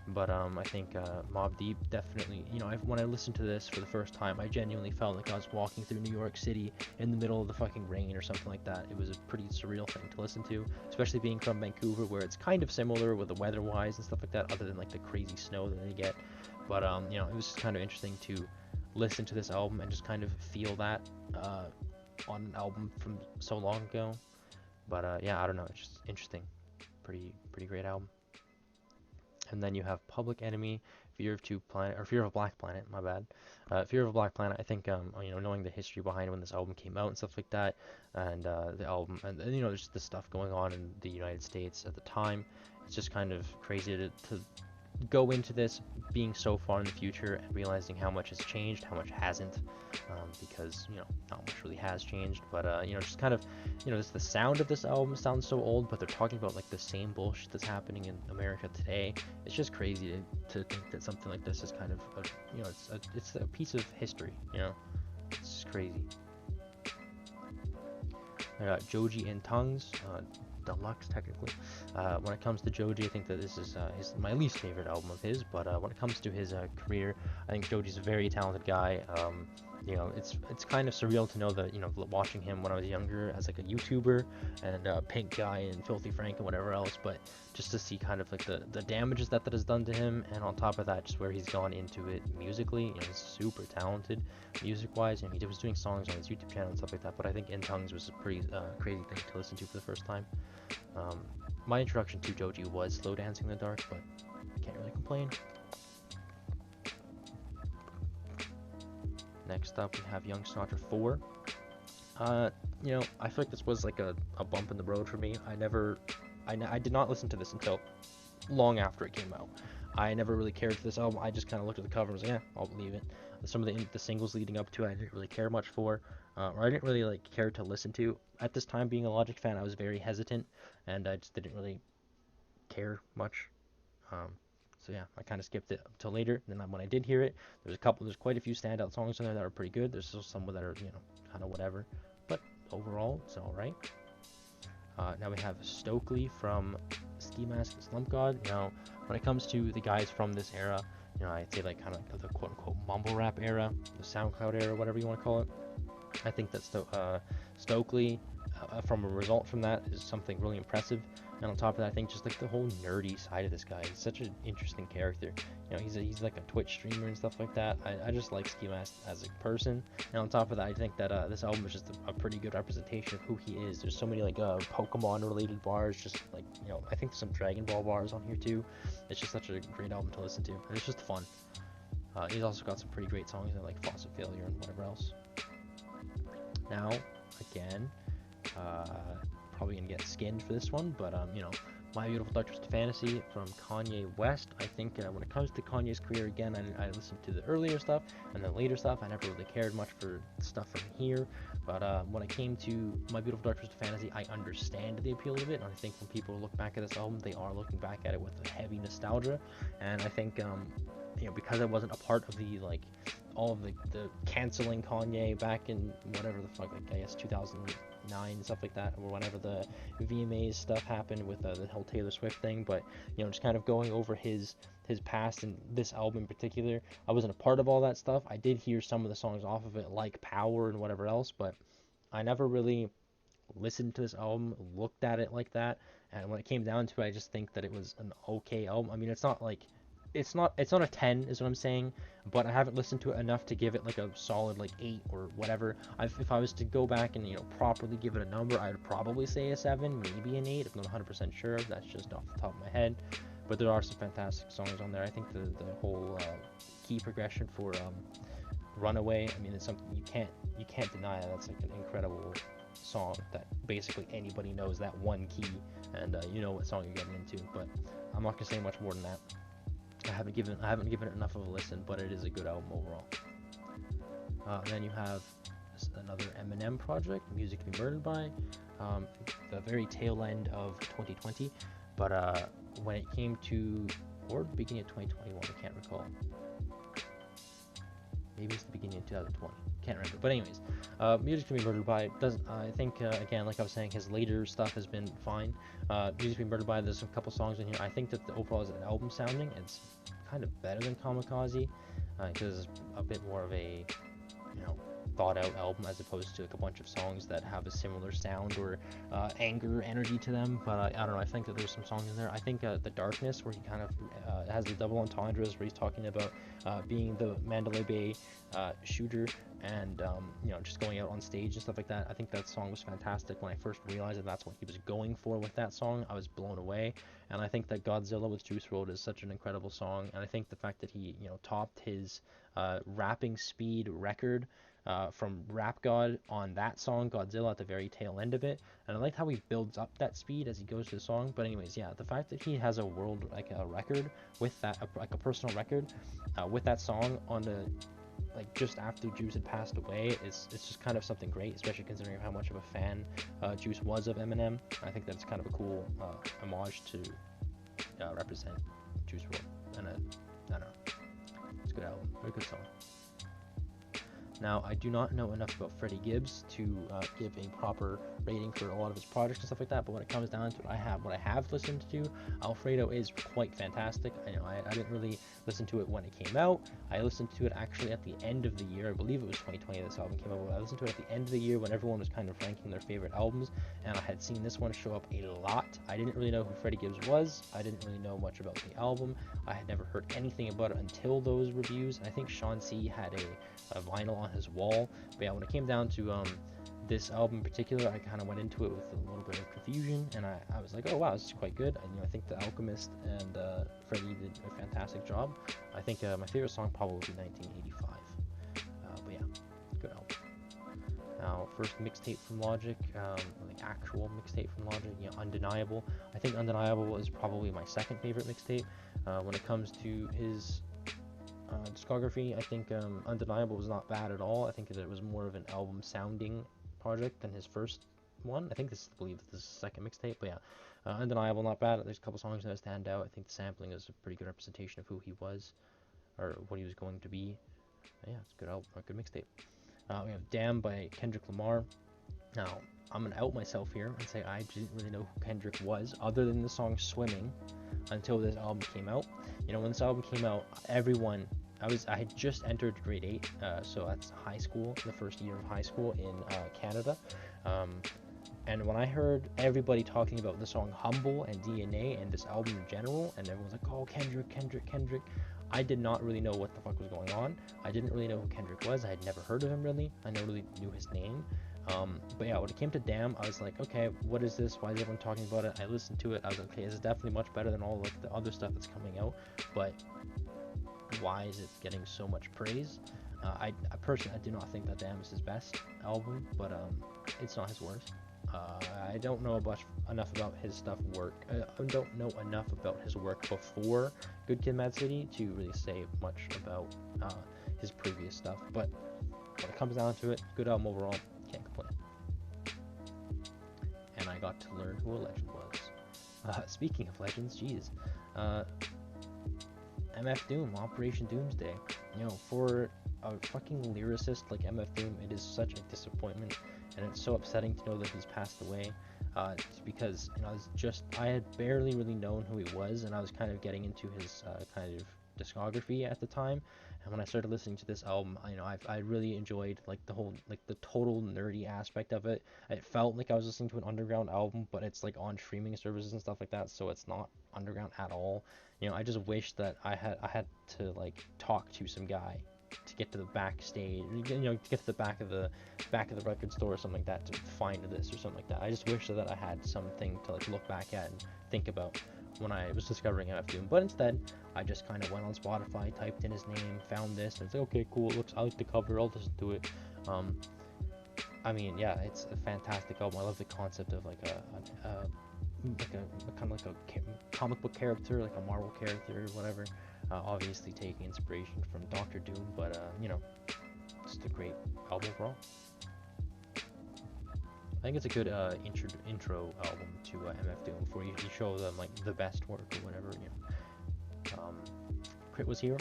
But I think Mobb Deep definitely, you know, when I listened to this for the first time, I genuinely felt like I was walking through New York City in the middle of the fucking rain or something like that. It was a pretty surreal thing to listen to, especially being from Vancouver, where it's kind of similar with the weather-wise and stuff like that, other than like the crazy snow that they get. But you know, it was just kind of interesting to listen to this album and just kind of feel that on an album from so long ago. But yeah, I don't know, it's just interesting. Pretty great album. And then you have Public Enemy, Fear of a Black Planet, my bad. Fear of a Black Planet, I think, you know, knowing the history behind when this album came out and stuff like that, and the album, and you know, there's the stuff going on in the United States at the time, it's just kind of crazy to go into this being so far in the future and realizing how much has changed, how much hasn't, because, you know, not much really has changed, but you know, just kind of, you know, just the sound of this album sounds so old, but they're talking about like the same bullshit that's happening in America today. It's just crazy to think that something like this is kind of you know, it's a piece of history, you know. It's just crazy. I got Joji in Tongues, deluxe technically. When it comes to Joji, I think that this is my least favorite album of his, but when it comes to his career, I think Joji's a very talented guy. You know, it's kind of surreal to know that, you know, watching him when I was younger as like a YouTuber and Pink Guy and Filthy Frank and whatever else, but just to see kind of like the damages that has done to him, and on top of that, just where he's gone into it musically. You know, he's super talented music-wise, and he was doing songs on his YouTube channel and stuff like that, but I think In Tongues was a pretty crazy thing to listen to for the first time. My introduction to Joji was Slow Dancing in the Dark, but I can't really complain. Next up, we have Young Sinatra 4. You know, I feel like this was like a bump in the road for me. I did not listen to this until long after it came out. I never really cared for this album. I just kind of looked at the cover and was like, yeah, I'll believe it. Some of the singles leading up to it, I didn't really care much for, or I didn't really like care to listen to. At this time, being a Logic fan, I was very hesitant, and I just didn't really care much. So yeah, I kind of skipped it until later. And then when I did hear it, there's quite a few standout songs in there that are pretty good. There's still some that are, you know, kind of whatever, but overall, it's all right. Now we have Stokely from Ski Mask and Slump God. You know, when it comes to the guys from this era, you know, I'd say like kind of like the quote-unquote mumble rap era, the SoundCloud era, whatever you want to call it. I think that Stokely, from a result from that, is something really impressive. And on top of that, I think just like the whole nerdy side of this guy, he's such an interesting character. You know, he's like a Twitch streamer and stuff like that. I just like Ski Mask as a person. And on top of that, I think that this album is just a pretty good representation of who he is. There's so many like Pokemon related bars, just like, you know, I think some Dragon Ball bars on here too. It's just such a great album to listen to, and it's just fun. He's also got some pretty great songs like Faucet Failure and whatever else. Now, again, probably gonna get skinned for this one, but you know, My Beautiful Dark Twisted Fantasy from Kanye West. I think when it comes to Kanye's career, again, I listened to the earlier stuff and the later stuff. I never really cared much for stuff from here. But when it came to My Beautiful Dark Twisted Fantasy, I understand the appeal of it. And I think when people look back at this album, they are looking back at it with a heavy nostalgia. And I think, because I wasn't a part of the, like, all of the canceling Kanye back in whatever the fuck, like, I guess 2009 and stuff like that, or whenever the VMAs stuff happened with the whole Taylor Swift thing. But just kind of going over his past and this album in particular, I wasn't a part of all that stuff. I did hear some of the songs off of it, like Power and whatever else, but I never really listened to this album, looked at it like that. And when it came down to it, I just think that it was an okay album. I mean, it's not a 10 is what I'm saying, but I haven't listened to it enough to give it like a solid like 8 or whatever. If I was to go back and properly give it a number, I'd probably say a 7, maybe an 8. I'm not 100% sure. That's just off the top of my head. But there are some fantastic songs on there. I think the whole key progression for Runaway, I mean, it's something you can't deny. That's like an incredible song that basically anybody knows that one key, and you know what song you're getting into. But I'm not gonna say much more than that. I haven't given it enough of a listen, but it is a good album overall. Then you have another Eminem project, Music to Be Murdered By, the very tail end of 2020, but when it came to, or the beginning of 2021, I can't recall. Maybe it's the beginning of 2020. Can't remember. But anyways, Music to Be Murdered By doesn't. I think again, like I was saying, his later stuff has been fine. Music to Be Murdered By, there's a couple songs in here. I think that the overall as an album sounding, it's kind of better than Kamikaze, because it's a bit more of a thought out album as opposed to like a bunch of songs that have a similar sound or anger energy to them. But I don't know, I think that there's some songs in there. I think The Darkness, where he kind of has the double entendres, where he's talking about being the Mandalay Bay shooter and just going out on stage and stuff like that. I think that song was fantastic. When I first realized that that's what he was going for with that song, I was blown away. And I think that Godzilla with Juice WRLD is such an incredible song, and I think the fact that he topped his rapping speed record from Rap God on that song, Godzilla, at the very tail end of it. And I liked how he builds up that speed as he goes to the song. But anyways, yeah, the fact that he has a world, like a record with that, like a personal record with that song on the, like, just after Juice had passed away, it's just kind of something great, especially considering how much of a fan Juice was of Eminem. I think that's kind of a cool homage to represent Juice WRLD. And I don't know, it's a good album, very good song. Now, I do not know enough about Freddie Gibbs to give a proper rating for a lot of his projects and stuff like that, but when it comes down to it, what I have listened to, Alfredo is quite fantastic. I didn't really listen to it when it came out. I listened to it actually at the end of the year. I believe it was 2020 this album came out, but I listened to it at the end of the year when everyone was kind of ranking their favorite albums, and I had seen this one show up a lot. I didn't really know who Freddie Gibbs was. I didn't really know much about the album. I had never heard anything about it until those reviews. I think Sean C had a vinyl on his wall. But yeah, when it came down to this album in particular, I kind of went into it with a little bit of confusion, and I was like, oh wow, this is quite good. I think The Alchemist and Freddie did a fantastic job. I think my favorite song probably would be 1985. But yeah, good album. Now, first mixtape from Logic, like actual mixtape from Logic, Undeniable. I think Undeniable is probably my second favorite mixtape. When it comes to his discography, I think Undeniable was not bad at all. I think that it was more of an album sounding project than his first one. I believe this is the second mixtape, but yeah, Undeniable, not bad. There's a couple songs that stand out. I think the sampling is a pretty good representation of who he was, or what he was going to be. Yeah, it's a good album, a good mixtape. We have Damn by Kendrick Lamar. Now, I'm going to out myself here and say I didn't really know who Kendrick was, other than the song Swimming, until this album came out. When this album came out, everyone, I had just entered grade 8, so that's high school, the first year of high school in Canada. And when I heard everybody talking about the song Humble and DNA and this album in general, and everyone's like, oh, Kendrick, I did not really know what the fuck was going on. I didn't really know who Kendrick was. I had never heard of him really. I never really knew his name. But yeah, when it came to Damn, I was like, okay, what is this? Why is everyone talking about it? I listened to it. I was like, okay, this is definitely much better than all like the other stuff that's coming out. But why is it getting so much praise? I personally, I do not think that Damn is his best album, but it's not his worst. I don't know enough about his stuff I don't know enough about his work before Good Kid, Mad City to really say much about his previous stuff. But when it comes down to it, good album overall. Can't complain. And I got to learn who a legend was. Speaking of legends, geez, MF Doom, Operation Doomsday. You know, for a fucking lyricist like MF Doom, it is such a disappointment, and it's so upsetting to know that he's passed away. Because you know, I had barely really known who he was, and I was kind of getting into his kind of discography at the time. And when I started listening to this album, you know, I really enjoyed like the total nerdy aspect of it. It felt like I was listening to an underground album, but it's like on streaming services and stuff like that, so it's not underground at all. You know, I just wish that I had to like talk to some guy to get to the backstage, you know, to get to the back of the record store or something like that to find this or something like that. I just wish that I had something to like look back at and think about when I was discovering MF Doom. But instead, I just kind of went on Spotify, typed in his name, found this, and it's like, okay, cool, I like the cover, I'll listen to it. I mean, yeah, it's a fantastic album. I love the concept of like a kind of like a comic book character, like a Marvel character or whatever. Obviously taking inspiration from Doctor Doom, but you know, just a great album overall. I think it's a good intro album to MF Doom before you show them like the best work or whatever. You know, Crit was here.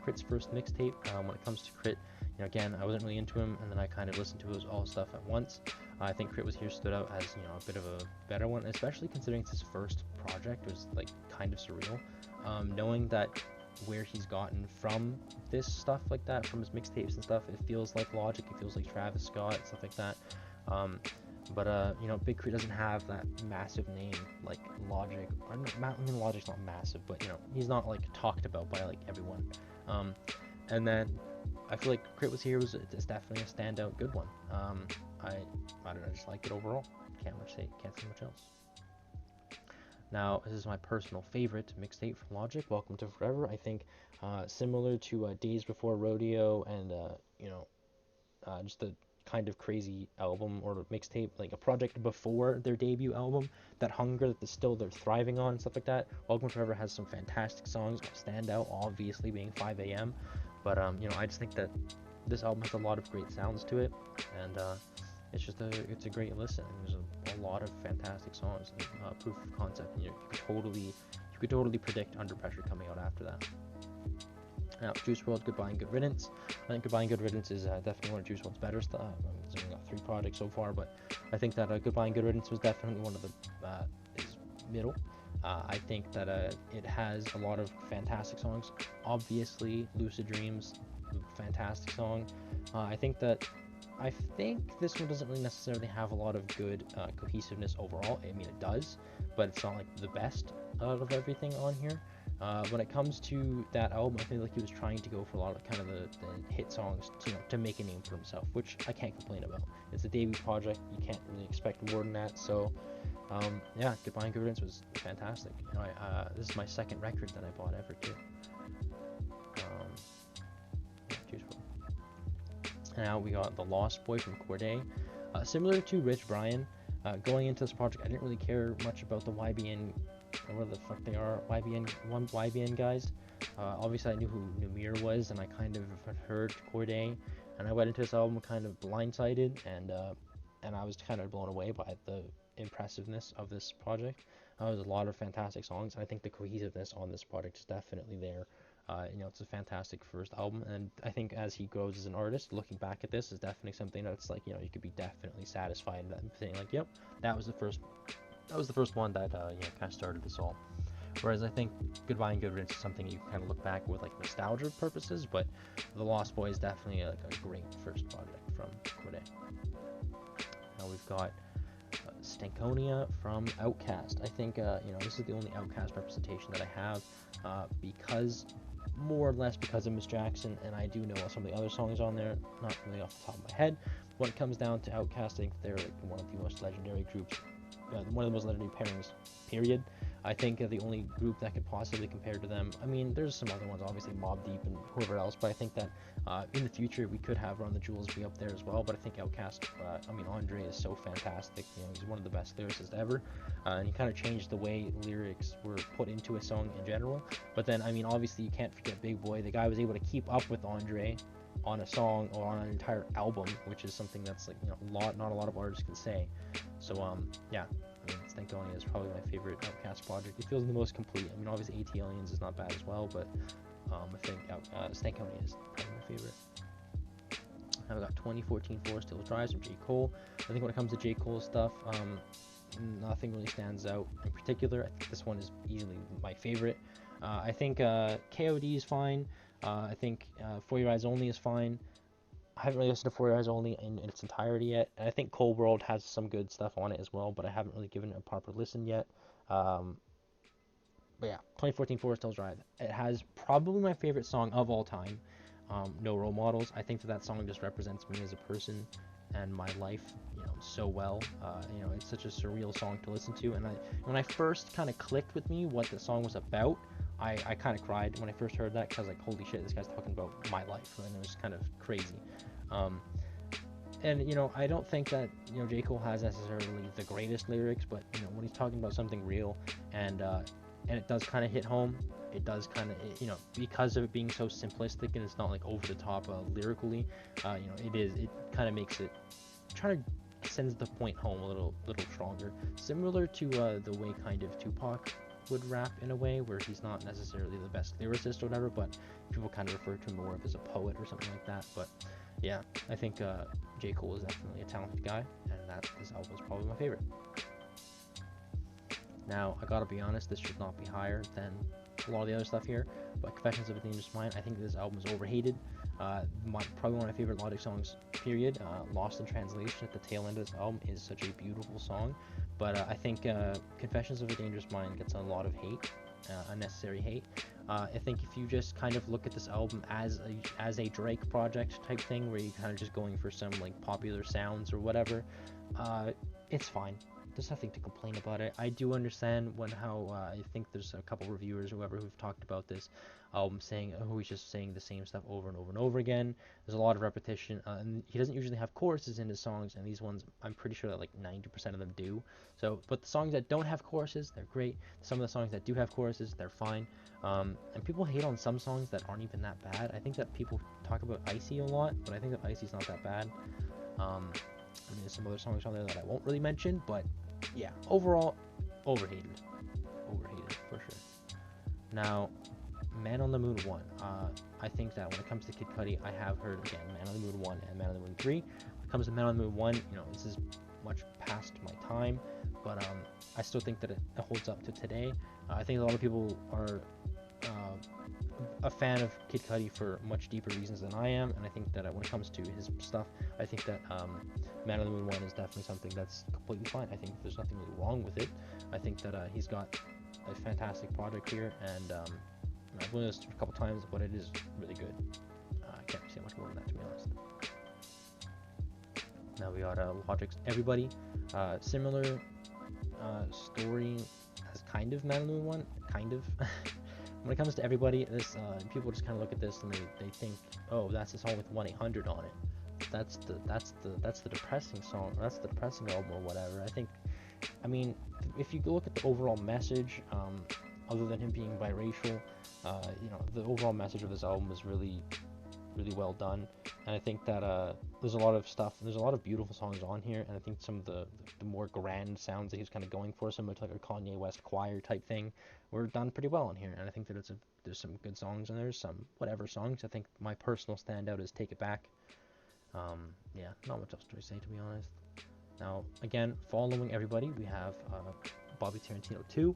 Crit's first mixtape. When it comes to Crit, you know, again, I wasn't really into him, and then I kind of listened to his all stuff at once. I think Crit was here stood out as, you know, a bit of a better one, especially considering it's his first project. It was like kind of surreal, knowing that where he's gotten from this stuff like that, from his mixtapes and stuff. It feels like Logic, it feels like Travis Scott, stuff like that. But you know, Big Crit doesn't have that massive name like Logic. I mean, Logic's not massive, but you know, he's not like talked about by like everyone. And then I feel like Crit was here is definitely a standout good one. I don't know, I just like it overall. Can't say much else. Now, this is my personal favorite mixtape from Logic, Welcome to Forever. I think similar to Days Before Rodeo and you know, just a kind of crazy album or mixtape, like a project before their debut album, that hunger that they're thriving on and stuff like that. Welcome to Forever has some fantastic songs, stand out, obviously being 5 a.m. But you know, I just think that this album has a lot of great sounds to it, and it's a great listen. There's a lot of fantastic songs, and, proof of concept. You know, you could totally predict Under Pressure coming out after that. Now, Juice WRLD, Goodbye and Good Riddance. I think Goodbye and Good Riddance is definitely one of Juice WRLD's better stuff. He's only got 3 projects so far, but I think that Goodbye and Good Riddance was definitely one of the his middle. I think that it has a lot of fantastic songs. Obviously, Lucid Dreams, fantastic song. I think this one doesn't really necessarily have a lot of good cohesiveness overall. I mean, it does, but it's not like the best out of everything on here. When it comes to that album, I feel like he was trying to go for a lot of kind of the hit songs to make a name for himself, which I can't complain about. It's a debut project, you can't really expect more than that. So yeah, Goodbye and Good Riddance was fantastic. You know, this is my second record that I bought ever too. Now we got The Lost Boy from Corday. Similar to Rich Brian, going into this project, I didn't really care much about the YBN, or where the fuck they are, YBN guys. Obviously I knew who Numir was, and I kind of had heard Corday, and I went into this album kind of blindsided, and I was kind of blown away by the impressiveness of this project. There's a lot of fantastic songs, and I think the cohesiveness on this project is definitely there. You know, it's a fantastic first album, and I think as he grows as an artist, looking back at this is definitely something that's like, you know, you could be definitely satisfied and saying like, yep, that was the first one that you know, kind of started this all. Whereas I think Goodbye and Good Riddance is something you can kind of look back with like nostalgia purposes, but The Lost Boy is definitely like a great first project from Corday. Now we've got Stankonia from Outkast. I think you know, this is the only Outkast representation that I have, because more or less because of Miss Jackson, and I do know some of the other songs on there, not really off the top of my head. When it comes down to Outkast, I think they're like one of the most legendary groups, one of the most legendary pairings, period. I think the only group that could possibly compare to them, I mean, there's some other ones, obviously Mobb Deep and whoever else, but I think that in the future we could have Run the Jewels be up there as well. But I think Outkast, I mean, Andre is so fantastic. You know, he's one of the best lyricists ever, and he kind of changed the way lyrics were put into a song in general. But then, I mean, obviously you can't forget Big Boy. The guy was able to keep up with Andre on a song or on an entire album, which is something that's like, you know, not a lot of artists can say. So yeah, I mean, Stankonia is probably my favorite Outkast project. It feels the most complete. I mean, obviously AT Aliens is not bad as well, but I think Stankonia is probably my favorite. I've got 2014 Forest Hills Drives from J. Cole. I think when it comes to J. Cole stuff, nothing really stands out in particular. I think this one is easily my favorite. I think KOD is fine. I think For Your Eyes Only is fine. I haven't really listened to For Your Eyes Only in its entirety yet, and I think Cold World has some good stuff on it as well, but I haven't really given it a proper listen yet. But yeah, 2014 Forest Hills Drive. It has probably my favorite song of all time, No Role Models. I think that song just represents me as a person and my life, you know, so well. You know, it's such a surreal song to listen to, and when I first kind of clicked with me what the song was about, I kind of cried when I first heard that, because I was like, holy shit, this guy's talking about my life, and it was kind of crazy. And you know, I don't think that, you know, J. Cole has necessarily the greatest lyrics, but you know, when he's talking about something real and it does kind of hit home. It does kind of, you know, because of it being so simplistic and it's not like over the top lyrically, you know, it kind of makes it, trying to sends the point home a little stronger, similar to the way kind of Tupac would rap in a way, where he's not necessarily the best lyricist or whatever, but people kind of refer to him more of as a poet or something like that. But yeah, I think J. Cole is definitely a talented guy, and that this album is probably my favorite. Now, I gotta be honest, this should not be higher than a lot of the other stuff here, but Confessions of a Dangerous Mind, I think this album is overhated. Probably one of my favorite Logic songs, period. Lost in Translation at the tail end of this album is such a beautiful song, but I think Confessions of a Dangerous Mind gets a lot of hate, unnecessary hate. I think if you just kind of look at this album as a Drake project type thing, where you're kind of just going for some like popular sounds or whatever, it's fine. There's nothing to complain about it. I do understand how I think there's a couple reviewers or whoever who've talked about this album saying, oh, he's just saying the same stuff over and over and over again. There's a lot of repetition, and he doesn't usually have choruses in his songs, and these ones, I'm pretty sure that like 90% of them do. So, but the songs that don't have choruses, they're great. Some of the songs that do have choruses, they're fine. And people hate on some songs that aren't even that bad. I think that people talk about Icy a lot, but I think that Icy's not that bad. I mean, there's some other songs on there that I won't really mention, but yeah, overall, overhated for sure. Now, Man on the Moon 1. I think that when it comes to Kid Cudi, I have heard, again, Man on the Moon 1 and Man on the Moon 3. When it comes to Man on the Moon 1, you know, this is much past my time, but I still think that it holds up to today. I think a lot of people are a fan of Kid Cudi for much deeper reasons than I am, and I think that when it comes to his stuff, I think that Man on the Moon 1 is definitely something that's completely fine. I think there's nothing really wrong with it. I think that he's got a fantastic project here, and I've listened to it a couple times, but it is really good. I can't say much more than that, to be honest. Now we got Logic's Everybody. Similar story as kind of Man on the Moon 1, kind of. When it comes to Everybody, this people just kind of look at this and they think, oh, that's a song with 1-800 on it. That's the depressing song. Or that's the depressing album or whatever. I mean, if you look at the overall message, other than him being biracial, you know, the overall message of this album is really well done. And I think that there's a lot of stuff. There's a lot of beautiful songs on here, and I think some of the more grand sounds that he was kind of going for, similar to like a Kanye West choir type thing, were done pretty well on here. And I think that there's some good songs, and there's some whatever songs. I think my personal standout is Take It Back. Yeah, not much else to say, to be honest. Now, again, following Everybody, we have Bobby Tarantino 2.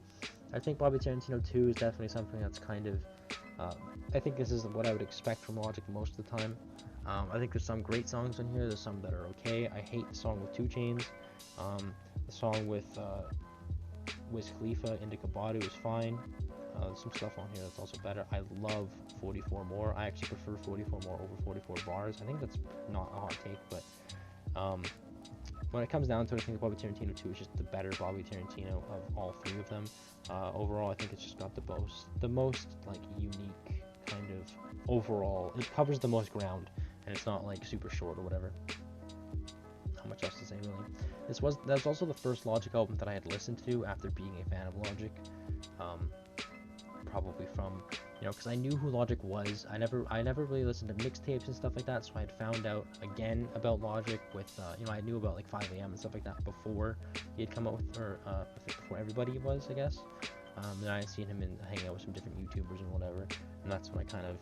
I think Bobby Tarantino 2 is definitely something that's kind of, I think this is what I would expect from Logic most of the time. I think there's some great songs on here. There's some that are okay. I hate the song with 2 Chainz. The song with Wiz Khalifa, Indica Badu is fine. There's some stuff on here that's also better. I love 44 More. I actually prefer 44 More over 44 Bars. I think that's not a hot take, but when when it comes down to it, I think Bobby Tarantino 2 is just the better Bobby Tarantino of all three of them. Overall, I think it's just got the most like unique kind of overall. It covers the most ground, and it's not like super short or whatever. Not much else to say really. That's also the first Logic album that I had listened to after being a fan of Logic. Probably from, because I knew who Logic was. I never really listened to mixtapes and stuff like that, so I had found out again about Logic with, I knew about like 5 a.m. and stuff like that before he had come out with, or before everybody was, I guess. Then I had seen him hanging out with some different YouTubers and whatever, and that's when I kind of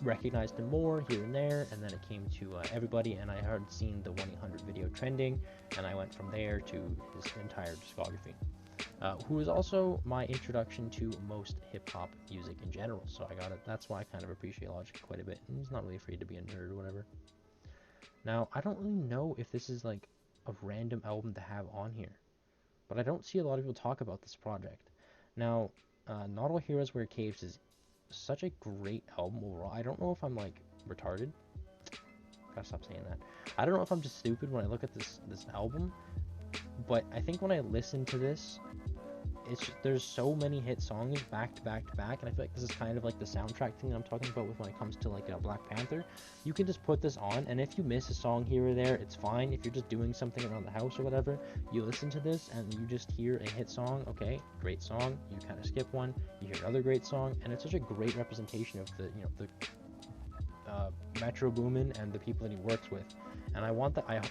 recognized him more here and there, and then it came to everybody, and I had seen the 1-800 video trending, and I went from there to his entire discography. Who is also my introduction to most hip-hop music in general, so that's why I kind of appreciate Logic quite a bit, and he's not really afraid to be a nerd or whatever. Now, I don't really know if this is like a random album to have on here, but I don't see a lot of people talk about this project. Now, Not All Heroes Wear Capes is such a great album overall. I don't know if I'm like retarded. Gotta stop saying that. I don't know if I'm just stupid when I look at this album, but I think when I listen to this, there's so many hit songs back to back to back, and I feel like this is kind of like the soundtrack thing that I'm talking about with when it comes to like Black Panther. You can just put this on, and if you miss a song here or there, it's fine. If you're just doing something around the house or whatever, you listen to this and you just hear a hit song. Okay, great song. You kind of skip one, you hear another great song, and it's such a great representation of the Metro Boomin and the people that he works with. And I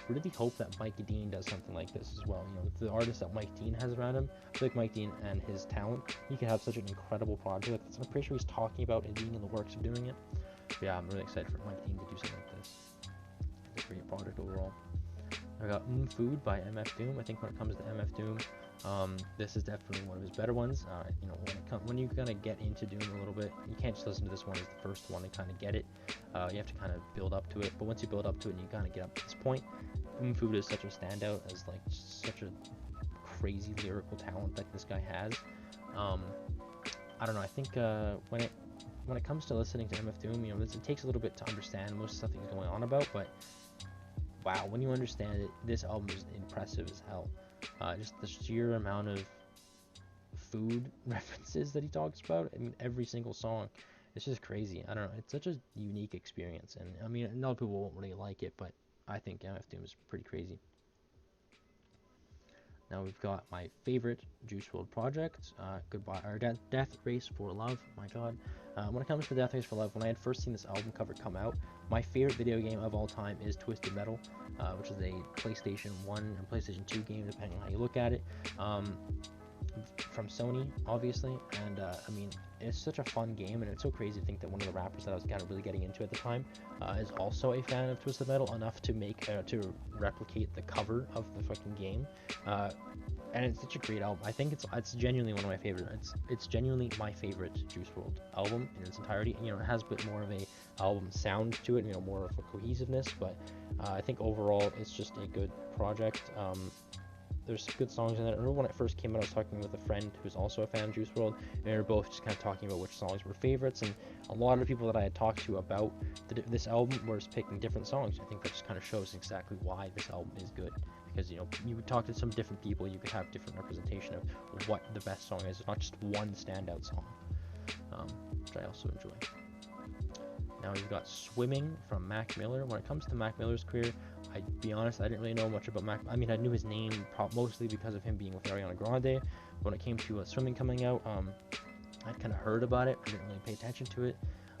really hope that Mike Dean does something like this as well. With the artists that Mike Dean has around him, I feel like Mike Dean and his talent, he could have such an incredible project like this. I'm pretty sure he's talking about and being in the works of doing it. But yeah, I'm really excited for Mike Dean to do something like this. It's a great project overall. I got Food by MF Doom. I think when it comes to MF Doom, this is definitely one of his better ones. When you kind of get into Doom a little bit, you can't just listen to this one as the first one and kind of get it. You have to kind of build up to it. But once you build up to it and you kind of get up to this point, Food is such a standout as like such a crazy lyrical talent that this guy has. I don't know. I think when it comes to listening to MF Doom, it takes a little bit to understand most of the stuff that he's going on about, but wow, when you understand it, this album is impressive as hell. Just the sheer amount of food references that he talks about in every single song, it's just crazy. I don't know, it's such a unique experience, and I mean, a lot of people won't really like it, but I think MF Doom is pretty crazy. Now we've got my favorite Juice WRLD project, Goodbye, or Death Race for Love. My God, when it comes to Death Race for Love, when I had first seen this album cover come out, my favorite video game of all time is Twisted Metal, which is a PlayStation 1 or PlayStation 2 game, depending on how you look at it. From Sony, obviously, and I mean, it's such a fun game, and it's so crazy to think that one of the rappers that I was kind of really getting into at the time is also a fan of Twisted Metal enough to to replicate the cover of the fucking game, and it's such a great album. I think it's genuinely one of my favorite. It's genuinely my favorite Juice WRLD album in its entirety. It has a bit more of a album sound to it, more of a cohesiveness, but I think overall it's just a good project. There's some good songs in it. I remember when it first came out, I was talking with a friend who's also a fan of Juice WRLD, and we were both just kind of talking about which songs were favorites, and a lot of people that I had talked to about this album were just picking different songs. I think that just kind of shows exactly why this album is good, because you would talk to some different people, you could have different representation of what the best song is. It's not just one standout song, which I also enjoy. Now we've got Swimming from Mac Miller. When it comes to Mac Miller's career, I'd be honest, I didn't really know much about Mac. I mean, I knew his name mostly because of him being with Ariana Grande. When it came to Swimming coming out, I'd kind of heard about it. I didn't really pay attention to it.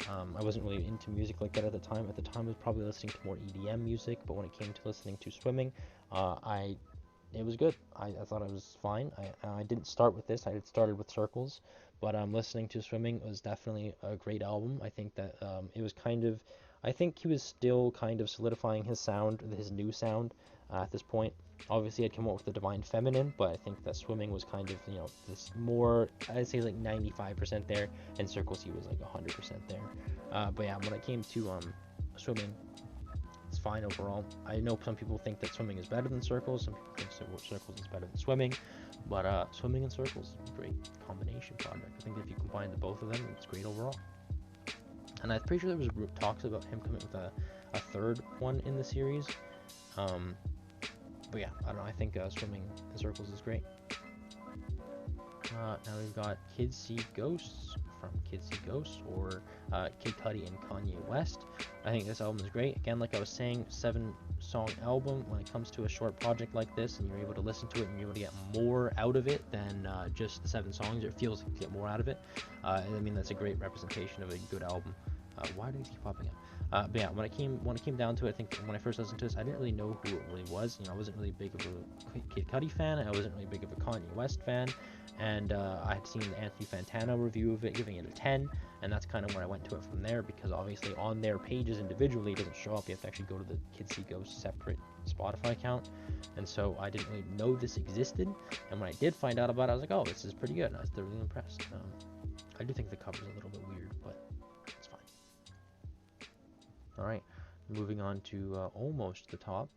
I wasn't really into music like that at the time. At the time, I was probably listening to more EDM music, but when it came to listening to Swimming, it was good. I thought it was fine. I didn't start with this. I had started with Circles, but listening to Swimming was definitely a great album. I think that it was I think he was still kind of solidifying his sound, his new sound at this point. Obviously, I'd come up with the Divine Feminine, but I think that Swimming was kind of, this more, I'd say like 95% there, and Circles, he was like 100% there. But yeah, when it came to Swimming, it's fine overall. I know some people think that Swimming is better than Circles, some people think Circles is better than Swimming, but Swimming and Circles is a great combination project. I think if you combine the both of them, it's great overall. And I'm pretty sure there was talks about him coming with a third one in the series. But yeah, I don't know. I think Swimming in Circles is great. Now we've got Kids See Ghosts from Kids See Ghosts, or Kid Cudi and Kanye West. I think this album is great. Again, like I was saying, 7-song album. When it comes to a short project like this, and you're able to listen to it and you're able to get more out of it than just the 7 songs, it feels like you get more out of it. I mean, that's a great representation of a good album. Why do these keep popping up? But yeah, when it came down to it, I think when I first listened to this, I didn't really know who it really was. You know, I wasn't really big of a Kid Cudi fan. I wasn't really big of a Kanye West fan. And I had seen the Anthony Fantano review of it, giving it a 10, and that's kind of where I went to it from there, because obviously on their pages individually it doesn't show up. You have to actually go to the Kids See Ghost separate Spotify account, and so I didn't really know this existed, and when I did find out about it, I was like, oh, this is pretty good, and I was thoroughly impressed. I do think the cover's a little bit weird, but it's fine. Alright, moving on to almost the top.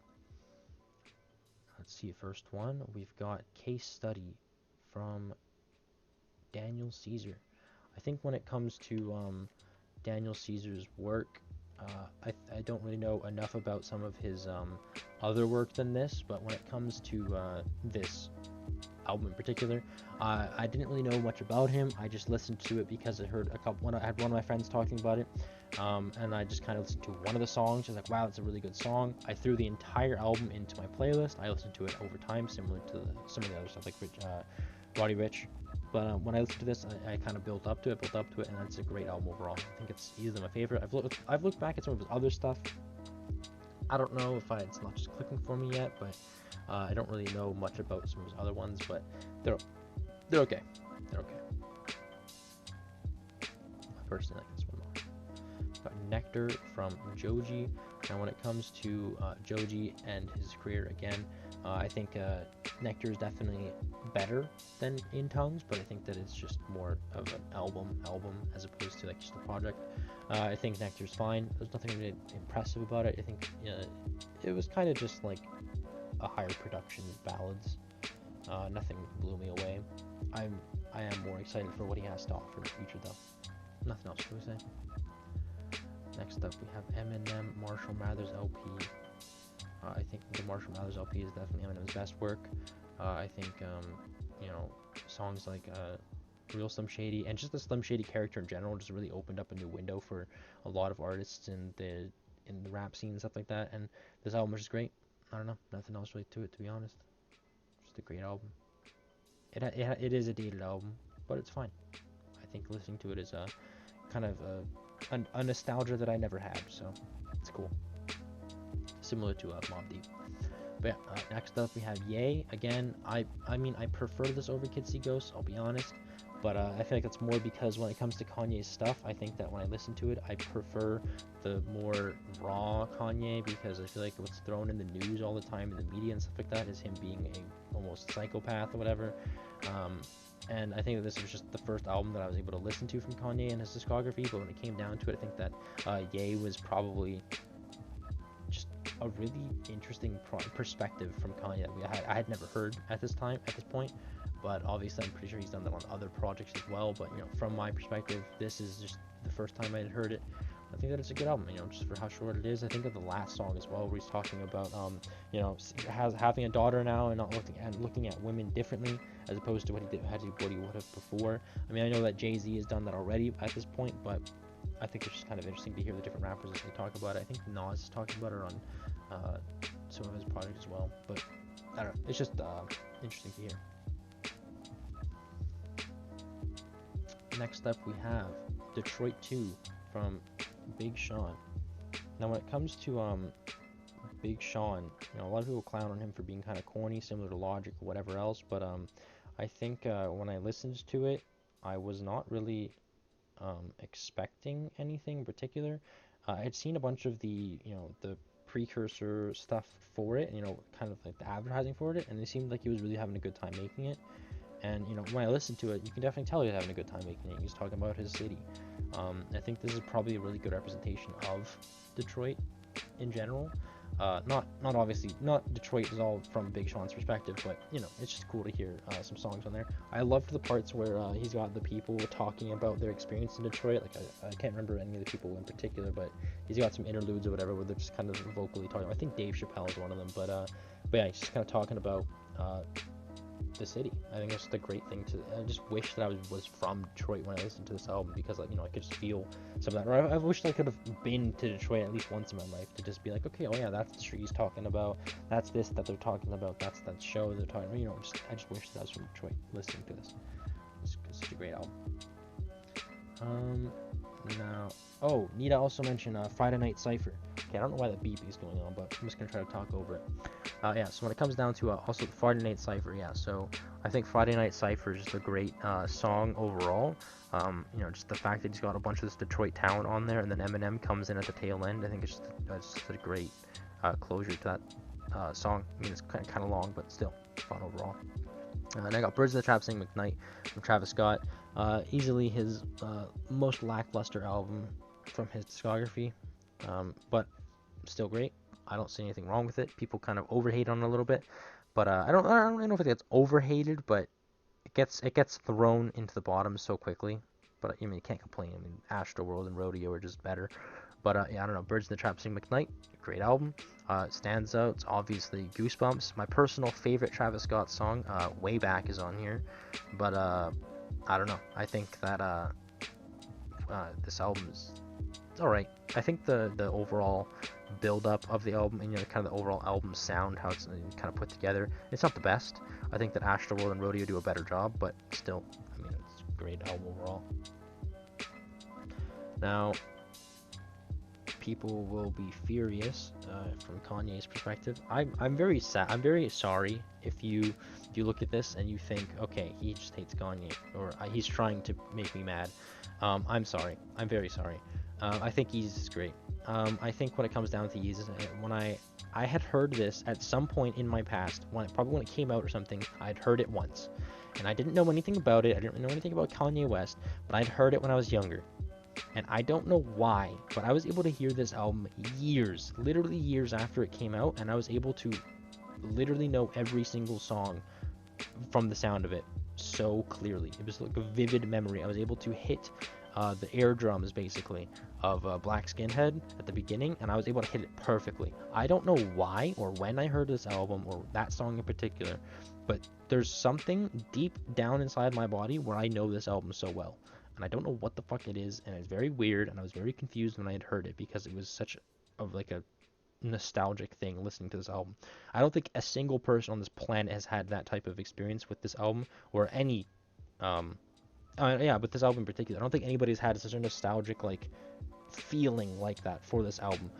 Let's see, first one, we've got Case Study from Daniel Caesar. I think when it comes to Daniel Caesar's work, I don't really know enough about some of his other work than this, but when it comes to this album in particular, I didn't really know much about him. I just listened to it because I heard I had one of my friends talking about it, and I just kind of listened to one of the songs. I was like, wow, that's a really good song. I threw the entire album into my playlist. I listened to it over time, similar to some of the other stuff like Roddy Ricch. But when I listened to this, I kind of built up to it, and it's a great album overall. I think it's easily my favorite. I've looked back at some of his other stuff. I don't know if it's not just clicking for me yet, but I don't really know much about some of his other ones, but they're okay. They're okay. I personally like this one more. Got Nectar from Joji. Now, when it comes to Joji and his career, again, I think Nectar is definitely better than In Tongues, but I think that it's just more of an album as opposed to like just a project. I think Nectar's fine. There's nothing really impressive about it. I think it was kind of just like a higher production ballads. Nothing blew me away. I am more excited for what he has to offer in the future, though. Nothing else to say. Next up, we have Eminem Marshall Mathers LP. I think the Marshall Mathers LP is definitely Eminem's best work. I think, songs like Real Slim Shady, and just the Slim Shady character in general, just really opened up a new window for a lot of artists in the rap scene and stuff like that. And this album was just great. I don't know, nothing else really to it, to be honest. Just a great album. It is a dated album, but it's fine. I think listening to it is a kind of a nostalgia that I never had, so it's cool. Similar to Mobb Deep. But yeah, next up we have Ye. Again, I mean, I prefer this over Kids See Ghosts, I'll be honest, but I feel like it's more because when it comes to Kanye's stuff, I think that when I listen to it, I prefer the more raw Kanye, because I feel like what's thrown in the news all the time in the media and stuff like that is him being a almost psychopath or whatever. And I think that this was just the first album that I was able to listen to from Kanye and his discography, but when it came down to it, I think that Ye was probably just a really interesting perspective from Kanye that I had never heard at this point, but obviously I'm pretty sure he's done that on other projects as well. But from my perspective, this is just the first time I had heard it. I think that it's a good album, just for how short it is. I think of the last song as well, where he's talking about, having a daughter now and not looking at women differently, as opposed to what he would have before. I mean, I know that Jay-Z has done that already at this point, but I think it's just kind of interesting to hear the different rappers as they talk about it. I think Nas is talking about it on some of his projects as well, but I don't know. It's just interesting to hear. Next up, we have Detroit 2 from Big Sean. Now, when it comes to Big Sean, a lot of people clown on him for being kind of corny, similar to Logic or whatever else, but I think when I listened to it, I was not really expecting anything in particular. I had seen a bunch of the precursor stuff for it, kind of like the advertising for it, and it seemed like he was really having a good time making it. And when I listened to it, you can definitely tell he was having a good time making it. He's talking about his city. I think this is probably a really good representation of Detroit in general. Not obviously, not Detroit is all from Big Sean's perspective, but it's just cool to hear some songs on there. I loved the parts where he's got the people talking about their experience in Detroit. Like I can't remember any of the people in particular, but he's got some interludes or whatever where they're just kind of vocally talking. I think Dave Chappelle is one of them, but But yeah, he's just kind of talking about the city. I think that's the great thing to. I just wish that I was from Detroit when I listened to this album, because like, you know, I could just feel some of that. Or I wish I could have been to Detroit at least once in my life to just be like, okay, oh yeah, that's the street he's talking about. That's this that they're talking about. That's that show they're talking about. You know, I just wish that I was from Detroit listening to this. It's such a great album. Now, oh, need to also mention Friday Night Cypher. Okay, I don't know why that beep is going on, but I'm just gonna try to talk over it. Yeah, so when it comes down to also Friday Night Cypher, yeah, so I think Friday Night Cypher is just a great song overall. You know, just the fact that he's got a bunch of this Detroit talent on there, and then Eminem comes in at the tail end. I think it's just a great closure to that song. I mean, it's kind of long, but still fun overall. And I got Birds of the Trap Sing McKnight from Travis Scott. Easily his most lackluster album from his discography, but still great. I don't see anything wrong with it. People kind of overhate on it a little bit, but I don't really know if it gets overhated, but it gets thrown into the bottom so quickly. But I mean, you can't complain. I mean, Astroworld and Rodeo are just better. But yeah, I don't know. Birds of the Trap Sing McKnight, great album. Stands out. It's obviously Goosebumps. My personal favorite Travis Scott song, Way Back, is on here. But I don't know. I think that this album is alright. I think the overall build up of the album, and you know, kind of the overall album sound, how it's kind of put together, it's not the best. I think that Astroworld and Rodeo do a better job, but still, I mean, it's a great album overall. Now, people will be furious from Kanye's perspective. I'm very sad. I'm very sorry if you look at this and you think, okay, he just hates Kanye, or he's trying to make me mad. I'm sorry. I'm very sorry. I think Yeezus is great. I think when it comes down to Yeezus, when I had heard this at some point in my past, probably when it came out or something, I'd heard it once, and I didn't know anything about it. I didn't know anything about Kanye West, but I'd heard it when I was younger. And I don't know why, but I was able to hear this album years, literally years after it came out, and I was able to literally know every single song from the sound of it so clearly. It was like a vivid memory. I was able to hit the air drums, basically, of Black Skinhead at the beginning, and I was able to hit it perfectly. I don't know why or when I heard this album, or that song in particular, but there's something deep down inside my body where I know this album so well. And I don't know what the fuck it is, and it's very weird, and I was very confused when I had heard it, because it was such of like a nostalgic thing listening to this album. I don't think a single person on this planet has had that type of experience with this album, or any yeah, with this album in particular. I don't think anybody's had such a nostalgic like feeling like that for this album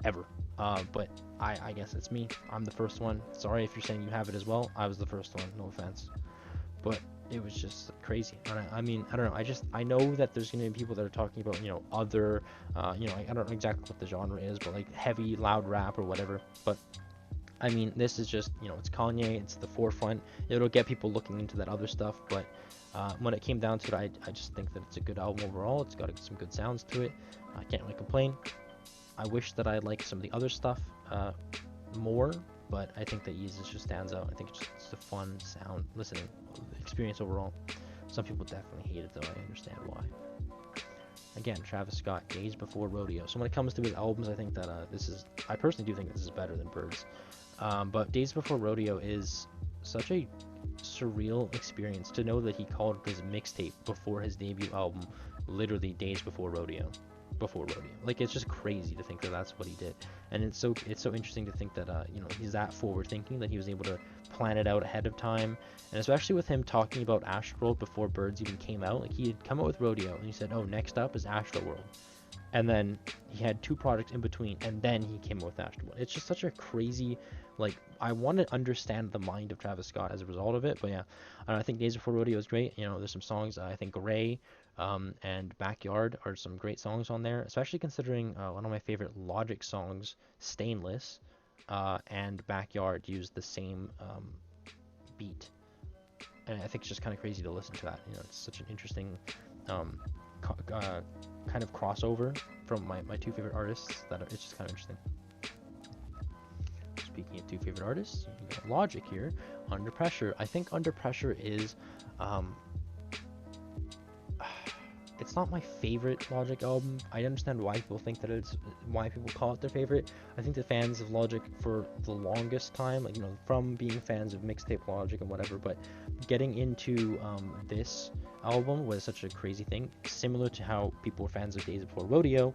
ever. But I guess it's me. I'm the first one. Sorry if you're saying you have it as well. I was the first one, no offense. But it was just crazy. I mean, I don't know. I know that there's going to be people that are talking about, you know, other, you know, I don't know exactly what the genre is, but like heavy, loud rap or whatever. But I mean, this is just, you know, it's Kanye. It's the forefront. It'll get people looking into that other stuff. But when it came down to it, I just think that it's a good album overall. It's got some good sounds to it. I can't really complain. I wish that I liked some of the other stuff more, but I think that Yeezus just stands out. I think it's a fun sound listening experience overall. Some people definitely hate it, though. I understand why. Again, Travis Scott, Days Before Rodeo. So when it comes to his albums, I think that I personally do think this is better than Birds. But Days Before Rodeo is such a surreal experience to know that he called his mixtape before his debut album literally Days Before Rodeo. Like, it's just crazy to think that that's what he did, and it's so interesting to think that you know, he's that forward thinking, that he was able to plan it out ahead of time. And especially with him talking about Astroworld before Birds even came out. Like, he had come out with Rodeo and he said, oh, next up is Astroworld, and then he had 2 projects in between, and then he came out with Astroworld. It's just such a crazy, like, I want to understand the mind of Travis Scott as a result of it. But yeah, I think Days Before Rodeo is great. You know, there's some songs, I think Gray and Backyard are some great songs on there, especially considering one of my favorite Logic songs, Stainless, and Backyard use the same beat. And I think it's just kind of crazy to listen to that. You know, it's such an interesting kind of crossover from my 2 favorite artists that it's just kind of interesting. Speaking of 2 favorite artists, you got Logic here, Under Pressure. I think Under Pressure is it's not my favorite Logic album. I understand why people think that it's, why people call it their favorite. I think the fans of Logic for the longest time, like, you know, from being fans of mixtape Logic and whatever, but getting into this album was such a crazy thing, similar to how people were fans of Days Before Rodeo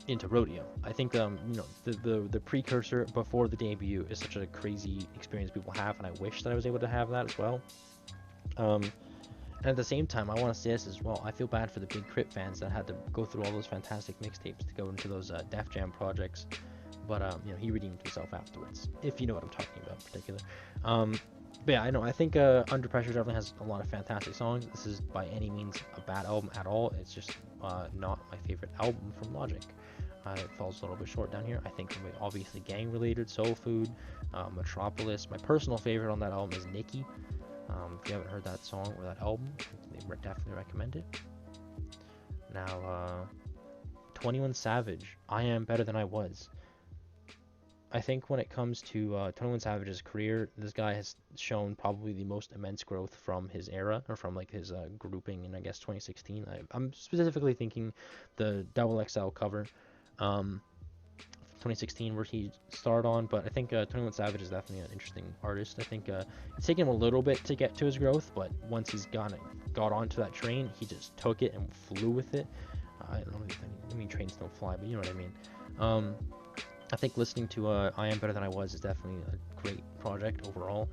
into Rodeo. I think you know, the precursor before the debut is such a crazy experience people have, and I wish that I was able to have that as well. And at the same time, I want to say this as well. I feel bad for the Big Crit fans that had to go through all those fantastic mixtapes to go into those Def Jam projects. But you know, he redeemed himself afterwards, if you know what I'm talking about in particular. But yeah, I know. I think Under Pressure definitely has a lot of fantastic songs. This is by any means a bad album at all. It's just not my favorite album from Logic. It falls a little bit short down here. I think obviously gang-related, Soul Food, Metropolis. My personal favorite on that album is Nicki. If you haven't heard that song or that album, I definitely recommend it. Now, 21 Savage, I Am Better Than I Was. I think when it comes to 21 Savage's career, this guy has shown probably the most immense growth from his era, or from like his grouping in, I guess, 2016. I'm specifically thinking the Double XL cover, 2016, where he starred on, but I think 21 Savage is definitely an interesting artist. I think it's taken him a little bit to get to his growth, but once he's got onto that train, he just took it and flew with it. I don't know, I mean trains don't fly, but you know what I mean. I think listening to I Am Better Than I Was is definitely a great project overall.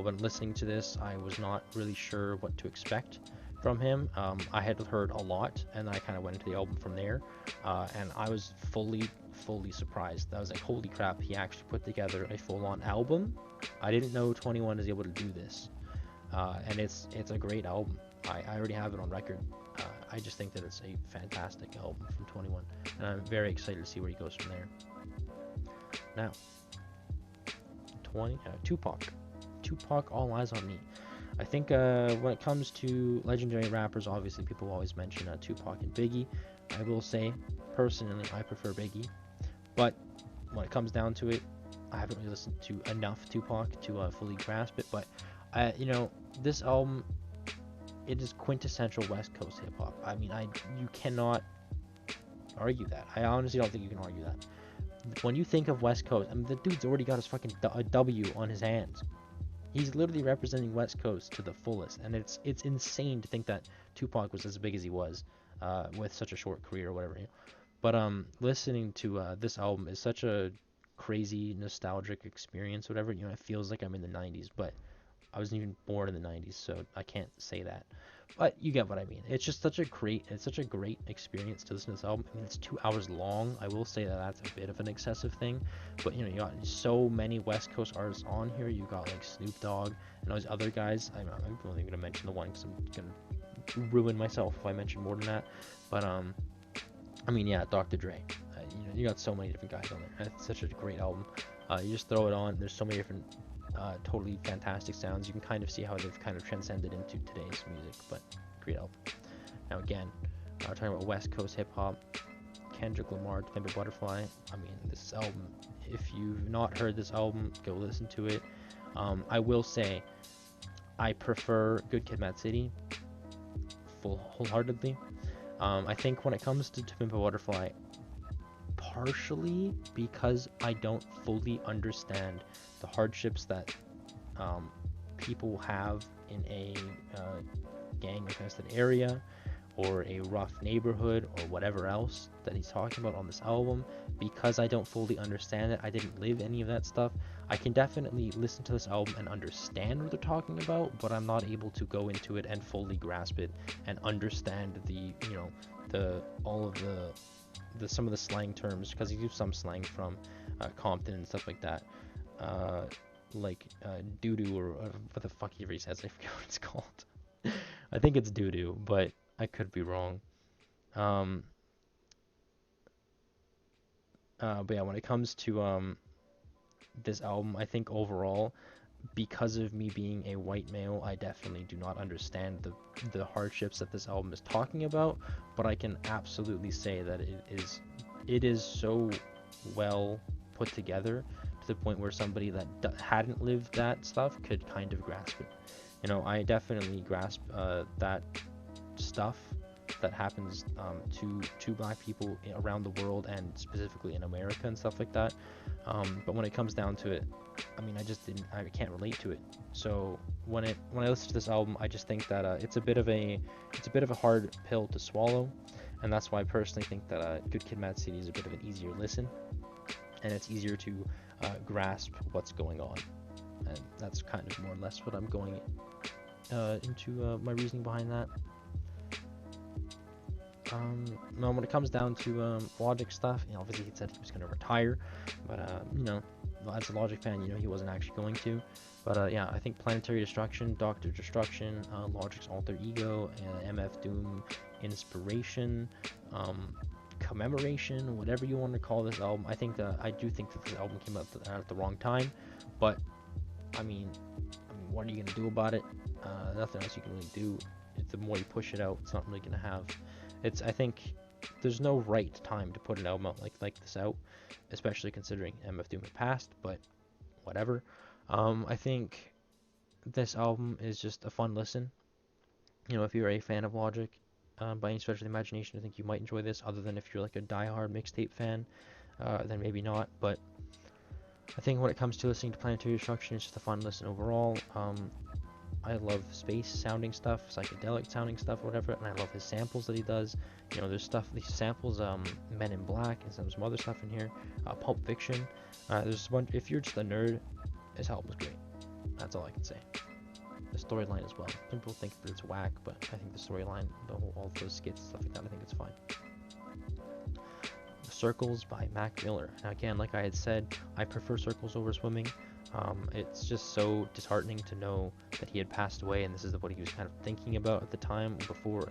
When listening to this, I was not really sure what to expect from him. I had heard a lot, and I kind of went into the album from there, and I was fully surprised. I was like, holy crap, he actually put together a full-on album. I didn't know 21 is able to do this, and it's a great album. I already have it on record. I just think that it's a fantastic album from 21, and I'm very excited to see where he goes from there. Now, Tupac, All Eyes on Me. I think when it comes to legendary rappers, obviously people always mention Tupac and Biggie. I will say, personally, I prefer Biggie, but when it comes down to it, I haven't really listened to enough Tupac to fully grasp it. But you know, this album, it is quintessential West Coast hip hop. I mean, you cannot argue that. I honestly don't think you can argue that. When you think of West Coast, I mean, the dude's already got his fucking a W on his hands. He's literally representing West Coast to the fullest, and it's insane to think that Tupac was as big as he was with such a short career or whatever. You know? But listening to this album is such a crazy nostalgic experience, whatever. You know, it feels like I'm in the 90s, but I wasn't even born in the 90s, so I can't say that. But you get what I mean. It's just such a great experience to listen to this album. I mean, it's 2 hours long. I will say that that's a bit of an excessive thing, but you know, you got so many West Coast artists on here. You got like Snoop Dogg and those other guys. I'm only gonna mention the one because I'm gonna ruin myself if I mention more than that. But I mean, yeah, Dr. Dre. You know, you got so many different guys on there. It's such a great album. You just throw it on. There's so many different totally fantastic sounds. You can kind of see how they've kind of transcended into today's music, but great album. Now again, we're talking about West Coast hip hop. Kendrick Lamar, To Pimp a Butterfly. I mean, this album, if you've not heard this album, go listen to it. I will say, I prefer Good Kid, Mad City wholeheartedly. I think when it comes to Pimp a Butterfly, partially because I don't fully understand the hardships that people have in a gang-infested area or a rough neighborhood or whatever else that he's talking about on this album. Because I don't fully understand it, I didn't live any of that stuff, I can definitely listen to this album and understand what they're talking about, but I'm not able to go into it and fully grasp it and understand the, you know, all of the some of the slang terms, because he used some slang from Compton and stuff like that, like doo-doo or what the fuck he ever says. I forget what it's called. I think it's doo-doo, but I could be wrong. But yeah, when it comes to this album, I think overall, because of me being a white male, I definitely do not understand the hardships that this album is talking about, but I can absolutely say that it is so well put together to the point where somebody that hadn't lived that stuff could kind of grasp it. You know, I definitely grasp that stuff that happens to black people around the world, and specifically in America and stuff like that. But when it comes down to it, I mean, I can't relate to it. So when I listen to this album, I just think that it's a bit of a hard pill to swallow, and that's why I personally think that Good Kid, Mad City is a bit of an easier listen, and it's easier to grasp what's going on, and that's kind of more or less what I'm going into my reasoning behind that. Now when it comes down to Logic stuff, obviously he said he was going to retire, but as a Logic fan, he wasn't actually going to. But yeah, I think Planetary Destruction, Doctor Destruction, Logic's Alter Ego, MF Doom, Inspiration, Commemoration, whatever you want to call this album. I do think that this album came out at the wrong time, but I mean, what are you gonna do about it? Nothing else you can really do. The more you push it out, it's not really gonna have. I think there's no right time to put an album out like this out, especially considering MF Doom had passed. But whatever. I think this album is just a fun listen. If you're a fan of Logic, by any stretch of the imagination, I think you might enjoy this. Other than if you're like a die-hard mixtape fan, then maybe not. But I think when it comes to listening to Planetary Destruction, it's just a fun listen overall. I love space sounding stuff, psychedelic sounding stuff, whatever, and I love his samples that he does. There's these samples, Men in Black, and some other stuff in here. Pulp Fiction. There's one. If you're just a nerd, this album is great. That's all I can say. The storyline as well. Some people think that it's whack, but I think the storyline, all those skits, stuff like that, I think it's fine. Circles by Mac Miller. Now again, like I had said, I prefer Circles over Swimming. It's just so disheartening to know that he had passed away, and this is what he was kind of thinking about at the time,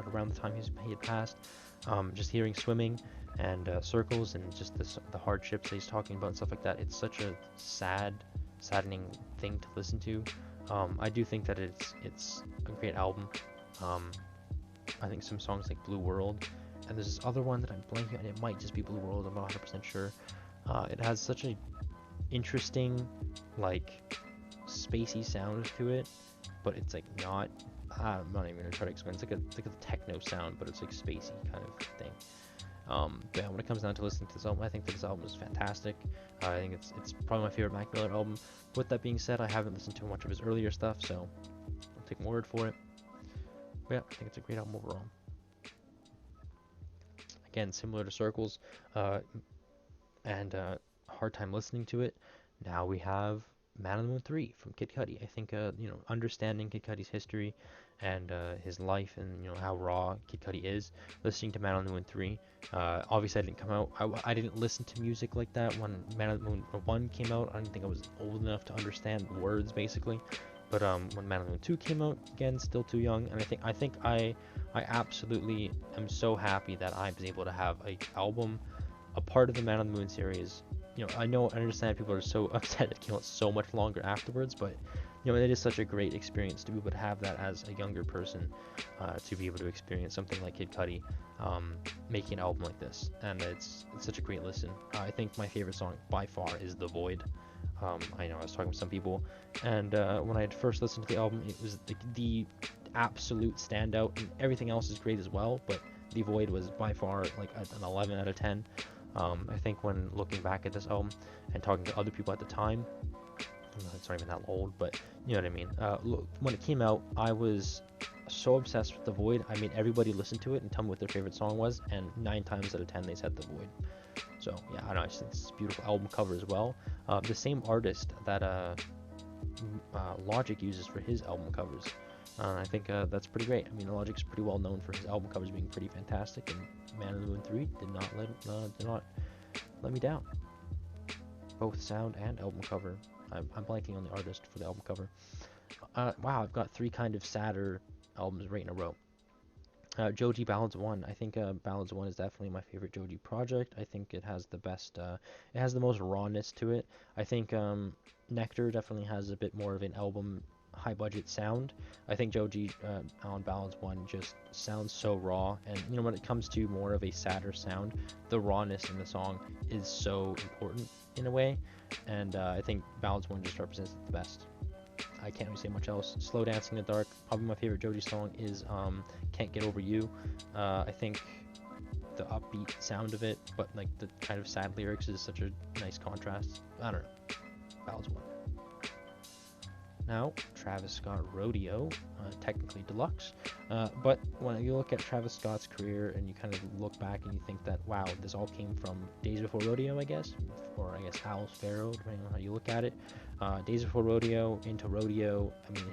around the time he had passed. Just hearing Swimming and Circles and just the hardships that he's talking about and stuff like that, it's such a saddening thing to listen to. I do think that it's a great album. I think some songs like Blue World, and there's this other one that I'm blanking on, it might just be Blue World, I'm not 100% sure. It has such a interesting, like, spacey sound to it, but it's like not, I'm not even gonna try to explain. It's like a techno sound, but it's like spacey kind of thing. But yeah, when it comes down to listening to this album, I think that this album is fantastic. I think it's probably my favorite Mac Miller album. With that being said, I haven't listened to much of his earlier stuff, so I'll take my word for it. But yeah, I think it's a great album overall. Again, similar to Circles, and hard time listening to it. Now we have Man on the Moon 3 from Kid Cudi. I think understanding Kid Cudi's history and his life, and how raw Kid Cudi is, listening to Man on the Moon 3. Obviously I didn't come out, I didn't listen to music like that when Man on the Moon 1 came out. I didn't think I was old enough to understand words, basically. But when Man on the Moon 2 came out, again, still too young, and I think I absolutely am so happy that I was able to have a album, a part of the Man on the Moon series. I understand people are so upset it came out so much longer afterwards, but it is such a great experience to be able to have that as a younger person, to be able to experience something like Kid Cudi making an album like this, and it's such a great listen. I think my favorite song by far is The Void. I know I was talking to some people, and when I had first listened to the album, it was the absolute standout, and everything else is great as well, but The Void was by far like an 11 out of 10. I think when looking back at this album and talking to other people at the time, it's not even that old, but you know what I mean. When it came out, I was so obsessed with The Void. I made everybody listen to it and tell me what their favorite song was, and 9 times out of 10 they said The Void. So yeah, I know, I just think it's a beautiful album cover as well. The same artist that Logic uses for his album covers. I think that's pretty great. I mean, Logic's pretty well known for his album covers being pretty fantastic, and Man on the Moon 3 did not let me down. Both sound and album cover. I'm blanking on the artist for the album cover. Wow, I've got 3 kind of sadder albums right in a row. Joji Ballads 1. I think Ballads 1 is definitely my favorite Joji project. I think it has the best, it has the most rawness to it. I think Nectar definitely has a bit more of an album high budget sound. I think Joji on Ballads 1 just sounds so raw, and when it comes to more of a sadder sound, the rawness in the song is so important in a way, and I think Ballads 1 just represents it the best. I can't really say much else. Slow Dancing in the Dark, probably my favorite Jody song is Can't Get Over You. I think the upbeat sound of it, but like the kind of sad lyrics is such a nice contrast. I don't know. Ballads one. Now, Travis Scott Rodeo, technically deluxe, but when you look at Travis Scott's career and you kind of look back and you think that, wow, this all came from Days Before Rodeo, I guess, or I guess Owl's Pharaoh, depending on how you look at it. Days Before Rodeo, into Rodeo, I mean,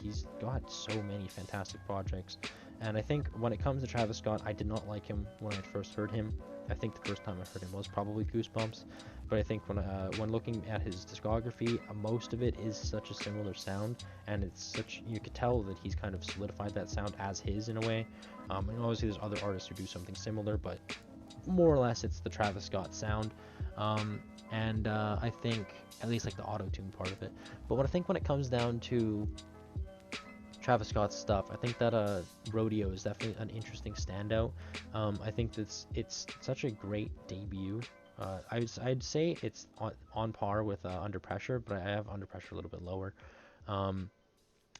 he's got so many fantastic projects, and I think when it comes to Travis Scott, I did not like him when I first heard him. I think the first time I heard him was probably Goosebumps, but I think when looking at his discography, most of it is such a similar sound, and it's such, you could tell that he's kind of solidified that sound as his in a way. And obviously there's other artists who do something similar, but more or less it's the Travis Scott sound. And I think at least like the auto-tune part of it. But when it comes down to Travis Scott's stuff, I think that Rodeo is definitely an interesting standout. I think that's it's such a great debut. I'd say it's on par with Under Pressure, but I have Under Pressure a little bit lower. Um,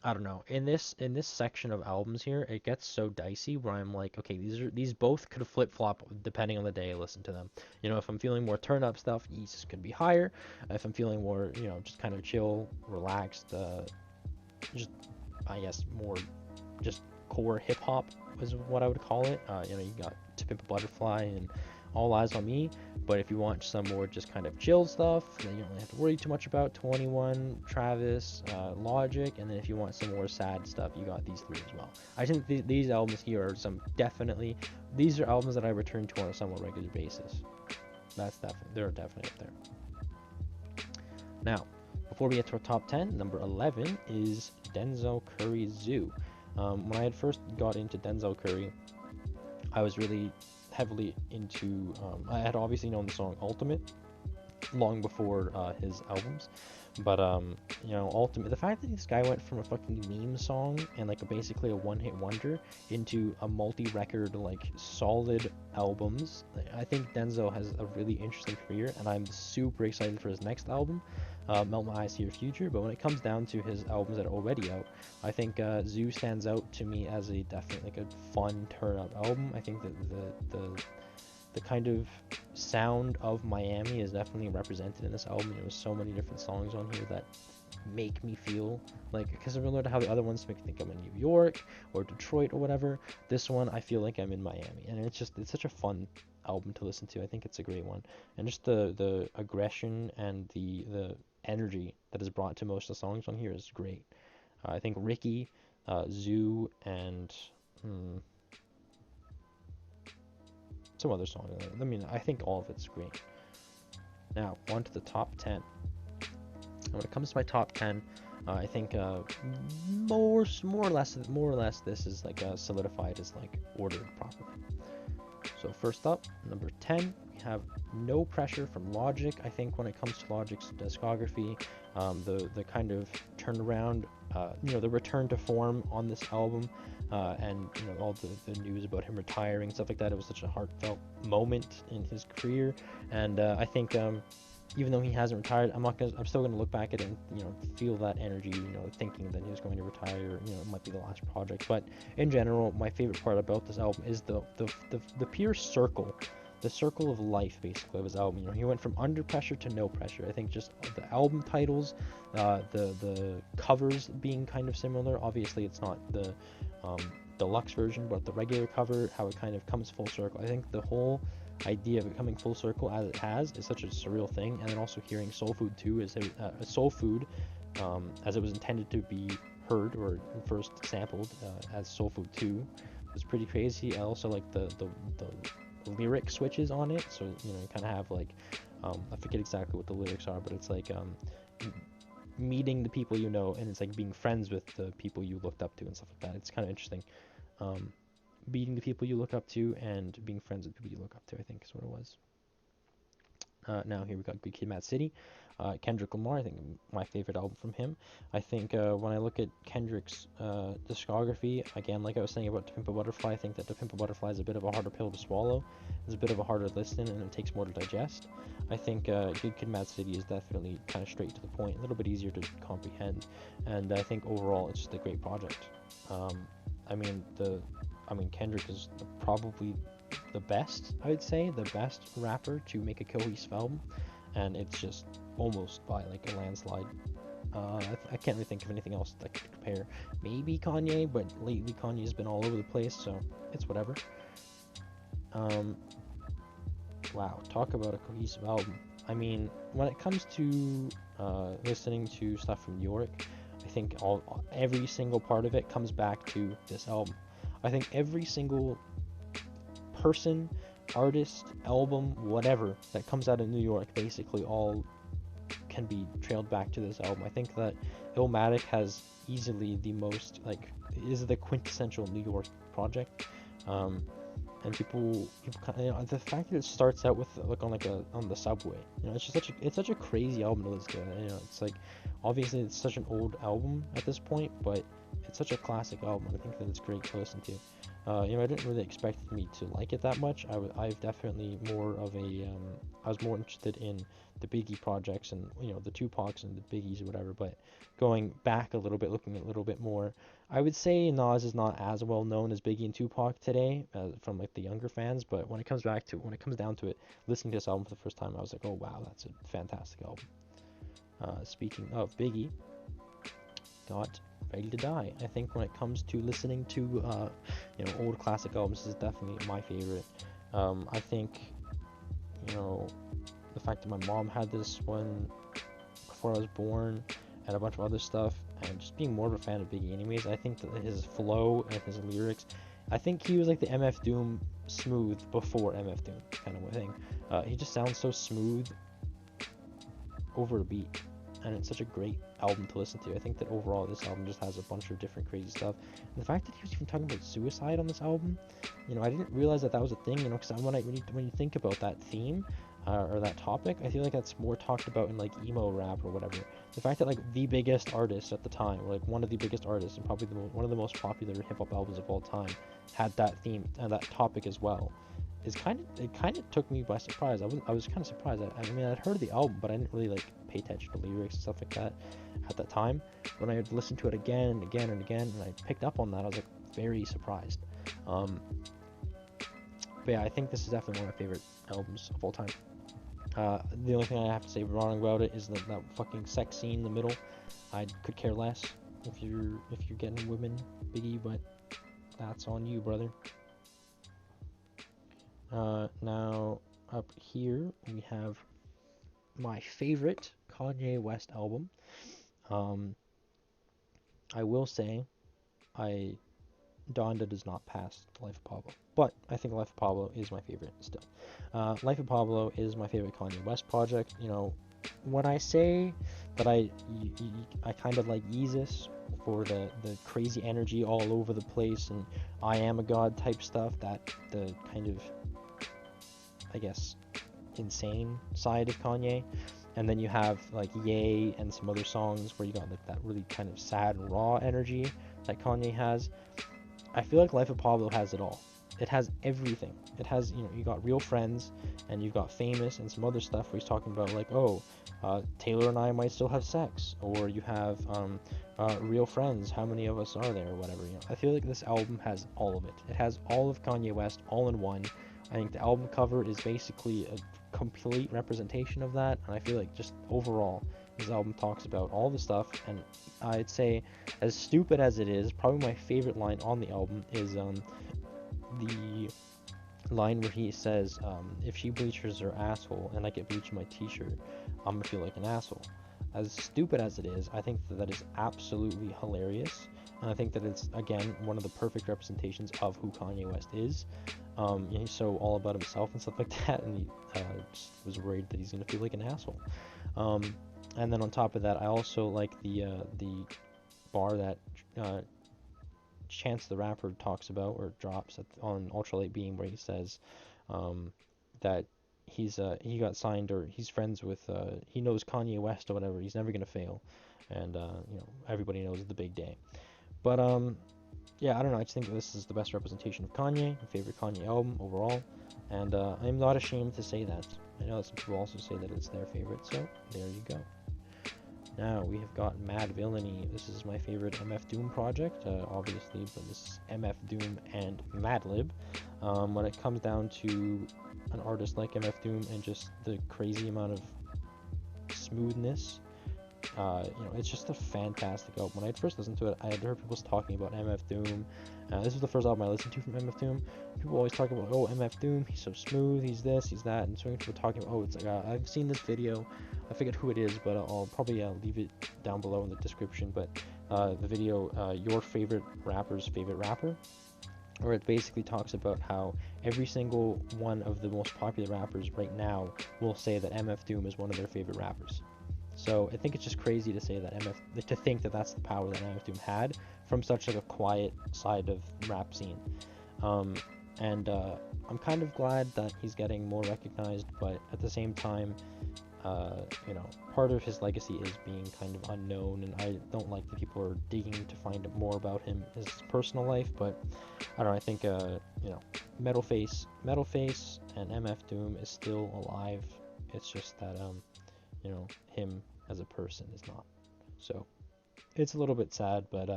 I don't know. In this section of albums here, it gets so dicey where I'm like, okay, these both could flip flop depending on the day I listen to them. You know, if I'm feeling more turn up stuff, Yeezus could be higher. If I'm feeling more, just kind of chill, relaxed, just I guess more just core hip hop is what I would call it. You got To Pimp a Butterfly and All Eyes on Me. But if you want some more just kind of chill stuff, then you don't really have to worry too much about 21, Travis, Logic, and then if you want some more sad stuff, you got these three as well. I think these albums here are these are albums that I return to on a somewhat regular basis. They're definitely up there. Now, before we get to our top 10, number 11 is Denzel Curry's Zoo. When I had first got into Denzel Curry, I was really heavily into, I had obviously known the song Ultimate long before his albums, but Ultimate, the fact that this guy went from a fucking meme song and like basically a one-hit wonder into a multi-record like solid albums, I think Denzel has a really interesting career, and I'm super excited for his next album, Melt My Eyes to Your Future. But when it comes down to his albums that are already out, I think Zoo stands out to me as a definitely like a fun turn-up album. I think that the kind of sound of Miami is definitely represented in this album. There's so many different songs on here that make me feel like, because similar to how the other ones make me think I'm in New York or Detroit or whatever, this one I feel like I'm in Miami, and it's such a fun album to listen to. I think it's a great one, and just the aggression and the energy that is brought to most of the songs on here is great. I think Ricky, Zoo, and some other song. I mean, I think all of it's great. Now, on to the top 10. When it comes to my top 10, I think more or less this is like solidified as like ordered properly. So first up, number 10, we have No Pressure from Logic. I think when it comes to Logic's discography, the kind of turnaround, the return to form on this album, and all the news about him retiring, stuff like that, it was such a heartfelt moment in his career, and I think even though he hasn't retired, I'm still gonna look back at it and feel that energy, thinking that he was going to retire, it might be the last project. But in general, my favorite part about this album is the pure circle, the circle of life basically of his album. He went from Under Pressure to No Pressure. I think just the album titles, the covers being kind of similar. Obviously, it's not the deluxe version, but the regular cover, how it kind of comes full circle. I think the whole idea of it coming full circle as it has is such a surreal thing. And then also hearing Soul Food 2 is Soul Food as it was intended to be heard or first sampled as Soul Food 2 was pretty crazy. I also like the lyric switches on it, so you kind of have like I forget exactly what the lyrics are, but it's like meeting the people and it's like being friends with the people you looked up to and stuff like that. It's kind of interesting. Meeting the people you look up to and being friends with people you look up to, I think is what it was. Now here we got Good Kid, Mad City. Kendrick Lamar, I think my favorite album from him. I think when I look at Kendrick's discography, again, like I was saying about To Pimp a Butterfly, I think that To Pimp a Butterfly is a bit of a harder pill to swallow. It's a bit of a harder listen, and it takes more to digest. I think Good Kid, Mad City is definitely kind of straight to the point, a little bit easier to comprehend, and I think overall it's just a great project. I mean, Kendrick is probably the best, I would say, the best rapper to make a cohesive album, and it's just almost by like a landslide. I can't really think of anything else that could compare. Maybe Kanye, but lately Kanye's been all over the place, so it's whatever. Wow, talk about a cohesive album. I mean, when it comes to listening to stuff from New York, I think every single part of it comes back to this album. I think every single person, artist, album, whatever that comes out of New York basically all can be trailed back to this album. I think that Illmatic has easily the most, like, is the quintessential New York project. And people kind of, the fact that it starts out with like on the subway, it's just such a crazy album to listen to. It's like, obviously it's such an old album at this point, but it's such a classic album. I think that it's great to listen to. I didn't really expect me to like it that much. I've definitely more of a I was more interested in the Biggie projects and the Tupacs and the Biggies or whatever. But going back a little bit, looking a little bit more, I would say Nas is not as well known as Biggie and Tupac today from like the younger fans. But when it comes down to it, listening to this album for the first time, I was like, oh wow, that's a fantastic album. Speaking of Biggie, got Ready to Die. I think when it comes to listening to old classic albums, this is definitely my favorite. I think the fact that my mom had this one before I was born, and a bunch of other stuff, and just being more of a fan of Biggie anyways, I think that his flow and his lyrics, I think he was like the MF Doom smooth before MF Doom kind of thing. He just sounds so smooth over a beat, and it's such a great album to listen to. I think that overall this album just has a bunch of different crazy stuff. And the fact that he was even talking about suicide on this album, I didn't realize that was a thing, because when you think about that theme, or that topic, I feel like that's more talked about in like emo rap or whatever. The fact that like the biggest artist at the time, or like one of the biggest artists and probably one of the most popular hip hop albums of all time, had that theme and that topic as well, it kind of took me by surprise. I was kind of surprised. I mean, I'd heard the album, but I didn't really like pay attention to lyrics and stuff like that at that time. When I had listened to it again and again and again, and I picked up on that, I was like very surprised. But yeah, I think this is definitely one of my favorite albums of all time. The only thing I have to say wrong about it is that fucking sex scene in the middle. I could care less if you're getting women, Biggie, but that's on you, brother. Now up here we have my favorite Kanye West album. I will say, Donda does not pass Life of Pablo, but I think Life of Pablo is my favorite still. Life of Pablo is my favorite Kanye West project. When I say that I kind of like Yeezus for the crazy energy all over the place and I am a god type stuff, that the kind of, I guess, insane side of Kanye. And then you have like Ye and some other songs where you got like that really kind of sad and raw energy that Kanye has. I feel like Life of Pablo has it all. It has everything. It has, you got Real Friends, and you've got Famous, and some other stuff where he's talking about like, Taylor and I might still have sex, or you have Real Friends, how many of us are there, or whatever. I feel like this album has all of it. It has all of Kanye West all in one. I think the album cover is basically a complete representation of that, and I feel like just overall, this album talks about all the stuff, and I'd say, as stupid as it is, probably my favorite line on the album is the line where he says, if she bleaches her asshole and I get bleached in my t-shirt, I'm gonna feel like an asshole. As stupid as it is, I think that is absolutely hilarious, and I think that it's, again, one of the perfect representations of who Kanye West is. He's so all about himself and stuff like that, and he just was worried that he's gonna feel like an asshole. And then on top of that, I also like the bar that Chance the Rapper talks about or drops on Ultralight Beam, where he says that he got signed, or he's friends with he knows Kanye West or whatever. He's never gonna fail, and everybody knows the big day. But yeah, I don't know. I just think this is the best representation of Kanye, my favorite Kanye album overall, and I'm not ashamed to say that. I know that some people also say that it's their favorite, so there you go. Now we have got Mad Villainy. This is my favorite MF Doom project, obviously, but this is MF Doom and Madlib. When it comes down to an artist like MF Doom and just the crazy amount of smoothness, it's just a fantastic album. When I first listened to it, I had heard people talking about MF Doom. This was the first album I listened to from MF Doom. People always talk about, oh, MF Doom, he's so smooth, he's this, he's that, and so many people talking about, oh, it's like, I've seen this video, I forget who it is, but I'll probably leave it down below in the description, but the video, Your Favorite Rapper's Favorite Rapper, where it basically talks about how every single one of the most popular rappers right now will say that MF Doom is one of their favorite rappers. So I think it's just crazy to say that to think that that's the power that MF Doom had from such like a quiet side of rap scene. And I'm kind of glad that he's getting more recognized, but at the same time, part of his legacy is being kind of unknown, and I don't like that people are digging to find out more about him, his personal life. But I don't know. I think Metal Face, and MF Doom is still alive. It's just that him as a person is not. So it's a little bit sad, but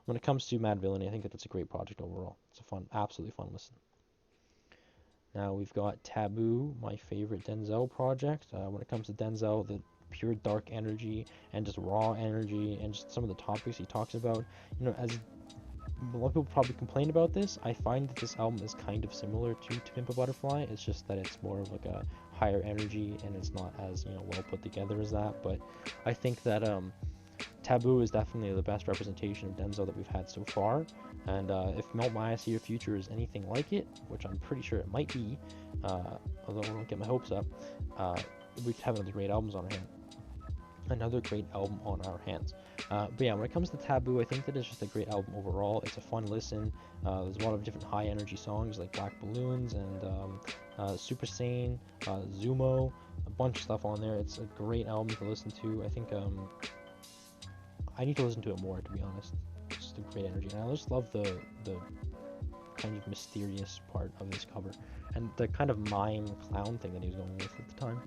when it comes to Mad Villainy, I think that it's a great project overall. It's a absolutely fun listen. Now we've got Taboo, my favorite Denzel project. When it comes to Denzel, the pure dark energy and just raw energy and just some of the topics he talks about, as a lot of people probably complain about this, I find that this album is kind of similar to Pimp a Butterfly. It's just that it's more of like a higher energy and it's not as well put together as that. But I think that Taboo is definitely the best representation of Denzel that we've had so far. And if Melt My Eyes See Your Future is anything like it, which I'm pretty sure it might be, although I won't get my hopes up, we have another great album on our hands. Another great album on our hands. But yeah, when it comes to Taboo, I think that it's just a great album overall. It's a fun listen. There's a lot of different high energy songs like Black Balloons and Super Sane, Zumo, a bunch of stuff on there. It's a great album to listen to. I think I need to listen to it more, to be honest. It's just a great energy, and I just love the kind of mysterious part of this cover and the kind of mime clown thing that he was going with at the time.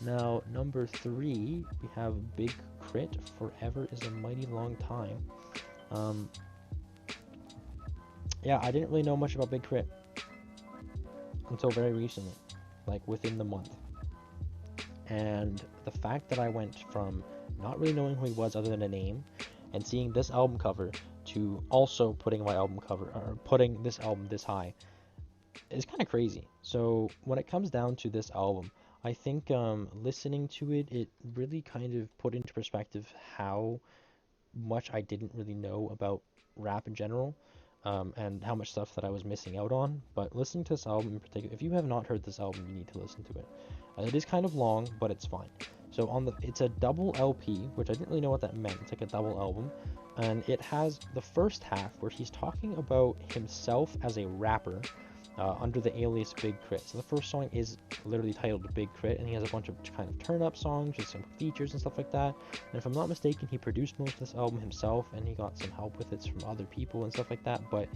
Now, number 3, we have Big Crit, Forever is a Mighty Long Time. Yeah, I didn't really know much about Big Crit until very recently, like within the month. And the fact that I went from not really knowing who he was other than a name and seeing this album cover to also putting this album this high is kind of crazy. So when it comes down to this album, I think listening to it, it really kind of put into perspective how much I didn't really know about rap in general, and how much stuff that I was missing out on. But listening to this album in particular, if you have not heard this album, you need to listen to it. It is kind of long, but it's fine. So it's a double LP, which I didn't really know what that meant. It's like a double album, and it has the first half where he's talking about himself as a rapper, under the alias Big Crit. So the first song is literally titled Big Crit, and he has a bunch of kind of turn-up songs with some features and stuff like that. And if I'm not mistaken, he produced most of this album himself, and he got some help with it from other people and stuff like that. But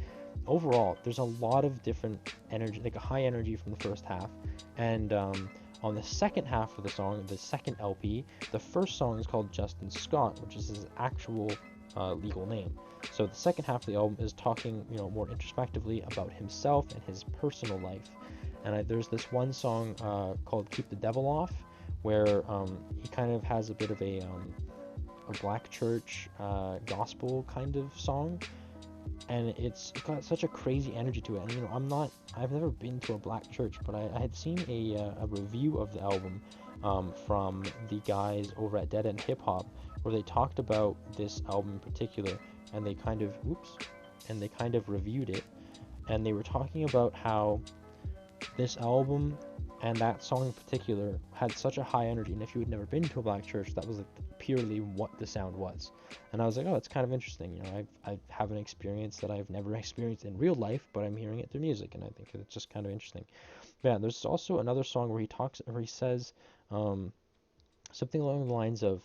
overall, there's a lot of different energy, like a high energy from the first half. And on the second half of the song, the second LP, the first song is called Justin Scott, which is his actual legal name. So the second half of the album is talking, more introspectively about himself and his personal life. And there's this one song called "Keep the Devil Off," where he kind of has a bit of a black church gospel kind of song, and it's got such a crazy energy to it. And I've never been to a black church, but I had seen a review of the album from the guys over at Dead End Hip Hop, where they talked about this album in particular, and they kind of reviewed it, and they were talking about how this album and that song in particular had such a high energy, and if you had never been to a black church, that was like purely what the sound was. And I was like, oh, it's kind of interesting, you know, I have an experience that I've never experienced in real life, but I'm hearing it through music, and I think it's just kind of interesting. But yeah, there's also another song where he says something along the lines of,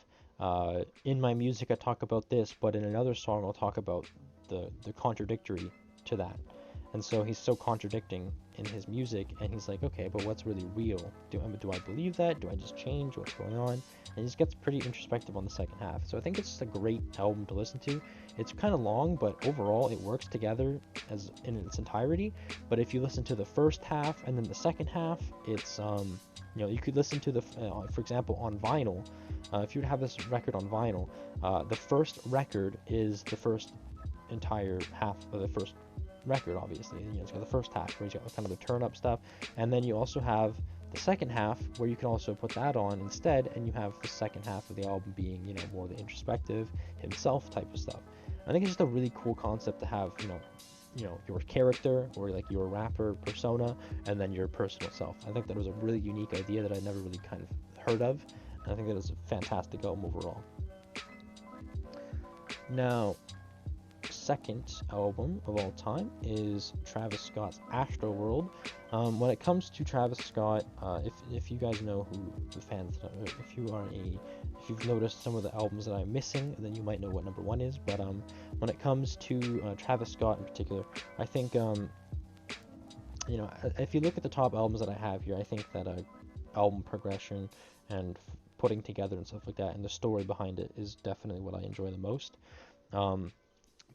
in my music I talk about this, but in another song I'll talk about the contradictory to that. And so he's so contradicting in his music, and he's like, okay, but what's really real? Do I believe that? Do I just change? What's going on? And he just gets pretty introspective on the second half. So I think it's just a great album to listen to. It's kind of long, but overall it works together as in its entirety. But if you listen to the first half and then the second half, it's you know, you could listen to the, for example, on vinyl. If you would have this record on vinyl, the first record is the first entire half of the first record, obviously. You know, it's got the first half where you got kind of the turn up stuff, and then you also have the second half where you can also put that on instead, and you have the second half of the album being, you know, more the introspective himself type of stuff. I think it's just a really cool concept to have, you know, your character or like your rapper persona and then your personal self. I think that was a really unique idea that I never really kind of heard of, and I think that was a fantastic album overall. Now, second album of all time is Travis Scott's Astroworld. When it comes to Travis Scott, if you guys know who the fans, if you've noticed some of the albums that I'm missing, then you might know what number one is. But when it comes to Travis Scott in particular, I think you know, if you look at the top albums that I have here, I think that album progression and putting together and stuff like that, and the story behind it is definitely what I enjoy the most.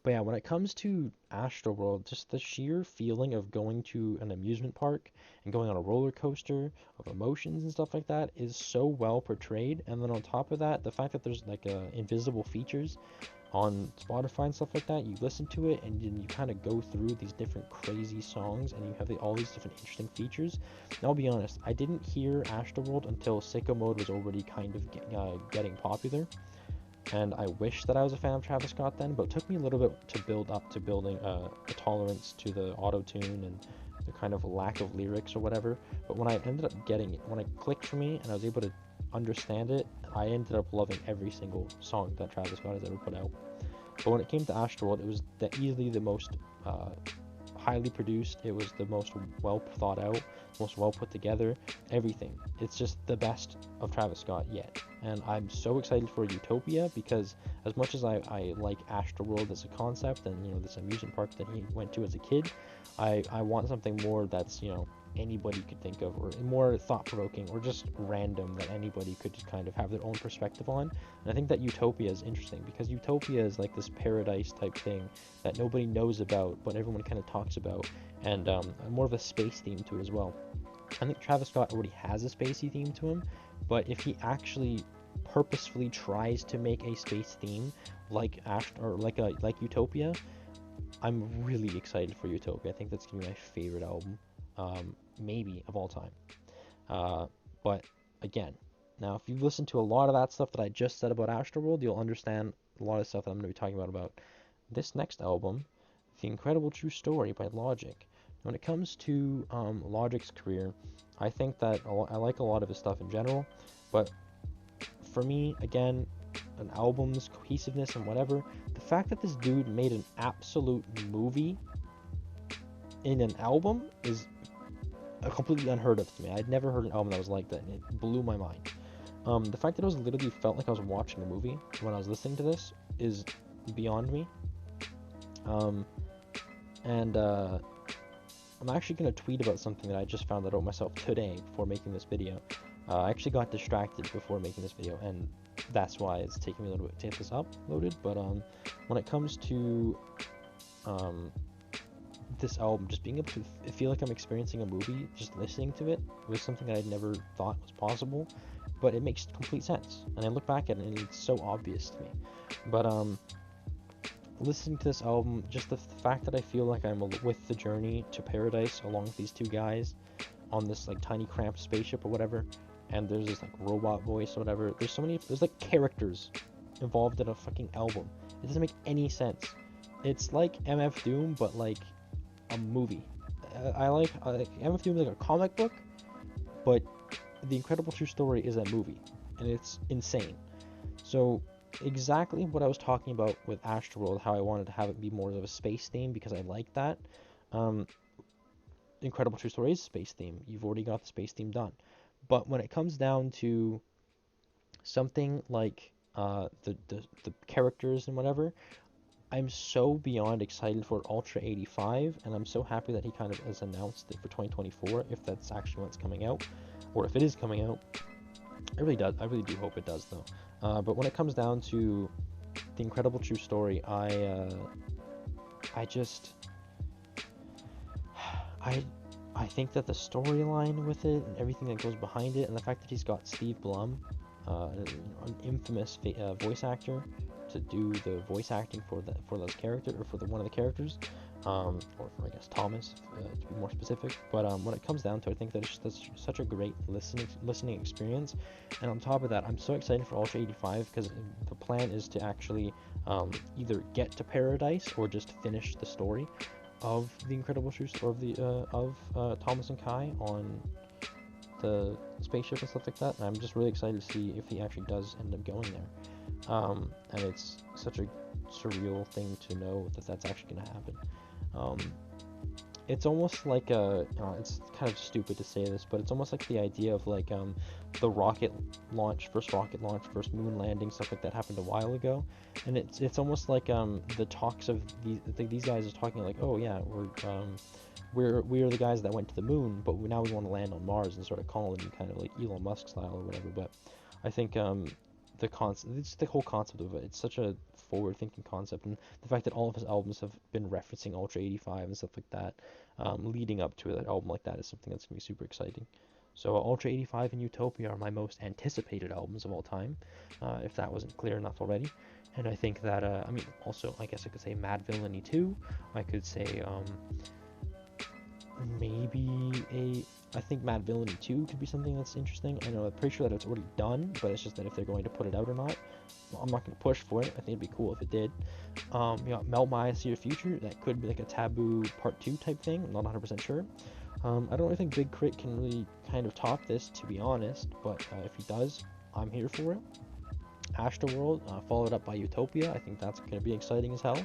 But yeah, when it comes to Astroworld, just the sheer feeling of going to an amusement park and going on a roller coaster of emotions and stuff like that is so well portrayed. And then on top of that, the fact that there's like invisible features on Spotify and stuff like that, you listen to it and you kind of go through these different crazy songs and you have all these different interesting features. And I'll be honest, I didn't hear Astroworld until Sicko Mode was already kind of getting popular. And I wish that I was a fan of Travis Scott then, but it took me a little bit to build up to building a tolerance to the auto-tune and the kind of lack of lyrics or whatever. But when I ended up getting it, when it clicked for me and I was able to understand it, I ended up loving every single song that Travis Scott has ever put out. But when it came to Astroworld, it was easily the most highly produced. It was the most well thought out, most well put together, everything. It's just the best of Travis Scott yet. And I'm so excited for Utopia because as much as I like Astroworld as a concept and, you know, this amusement park that he went to as a kid, I want something more that's, you know, anybody could think of, or more thought-provoking, or just random that anybody could just kind of have their own perspective on. And I think that Utopia is interesting because Utopia is like this paradise type thing that nobody knows about, but everyone kind of talks about, and more of a space theme to it as well. I think Travis Scott already has a spacey theme to him, but if he actually purposefully tries to make a space theme like like Utopia, I'm really excited for Utopia. I think that's gonna be my favorite album, maybe of all time. But again, now if you've listened to a lot of that stuff that I just said about Astroworld, you'll understand a lot of stuff that I'm going to be talking about this next album, The Incredible True Story by Logic. When it comes to Logic's career, I think that I like a lot of his stuff in general, but for me, again, an album's cohesiveness and whatever, the fact that this dude made an absolute movie in an album is completely unheard of to me. I'd never heard an album that was like that, and it blew my mind. The fact that it was literally felt like I was watching a movie when I was listening to this is beyond me. And I'm actually going to tweet about something that I just found out myself today before making this video. I actually got distracted before making this video, and that's why it's taking me a little bit to get this uploaded. But when it comes to this album, just being able to feel like I'm experiencing a movie, just listening to it was something that I'd never thought was possible, but it makes complete sense. And I look back at it and it's so obvious to me. But listening to this album, just the fact that I feel like I'm with the journey to paradise along with these two guys on this like tiny cramped spaceship or whatever, and there's this like robot voice or whatever. There's like characters involved in a fucking album. It doesn't make any sense. It's like MF Doom, but like a movie. I like MF Doom like a comic book, but The Incredible True Story is a movie, and it's insane. So exactly what I was talking about with Astroworld, how I wanted to have it be more of a space theme because I like that. Um, Incredible True Story is a space theme. You've already got the space theme done. But when it comes down to something like the characters and whatever, I'm so beyond excited for Ultra 85, and I'm so happy that he kind of has announced it for 2024, if that's actually when it's coming out, or if it is coming out. I really do hope it does, though. But when it comes down to The Incredible True Story, I just, I, I think that the storyline with it and everything that goes behind it, and the fact that he's got Steve Blum, an infamous voice actor, to do the voice acting for those characters, or for one of the characters, or for, I guess, Thomas, to be more specific. But when it comes down to it, I think that that's such a great listening experience. And on top of that, I'm so excited for Ultra 85 because the plan is to actually either get to Paradise or just finish the story of the Incredible True Story of Thomas and Kai on the spaceship and stuff like that. And I'm just really excited to see if he actually does end up going there. And it's such a surreal thing to know that that's actually going to happen. It's almost like it's kind of stupid to say this, but it's almost like the idea of like the first rocket launch, first moon landing, stuff like that happened a while ago, and it's almost like the talks of these guys are talking like, oh yeah, we're the guys that went to the moon, but now we want to land on Mars and sort of colony, kind of like Elon Musk style or whatever. But I think it's the whole concept of it. It's such a forward-thinking concept, and the fact that all of his albums have been referencing Ultra 85 and stuff like that, leading up to an album like that, is something that's gonna be super exciting. So Ultra 85 and Utopia are my most anticipated albums of all time, if that wasn't clear enough already. And I think that I mean, also I guess I could say Mad Villainy 2. I could say I think Mad Villainy 2 could be something that's interesting. I know I'm pretty sure that it's already done, but it's just that if they're going to put it out or not. Well, I'm not going to push for it. I think it'd be cool if it did. Melt My Eyes, See Your Future. That could be like a Taboo Part 2 type thing. I'm not 100% sure. I don't really think Big Crit can really kind of top this, to be honest. But if he does, I'm here for it. Astroworld, followed up by Utopia. I think that's going to be exciting as hell.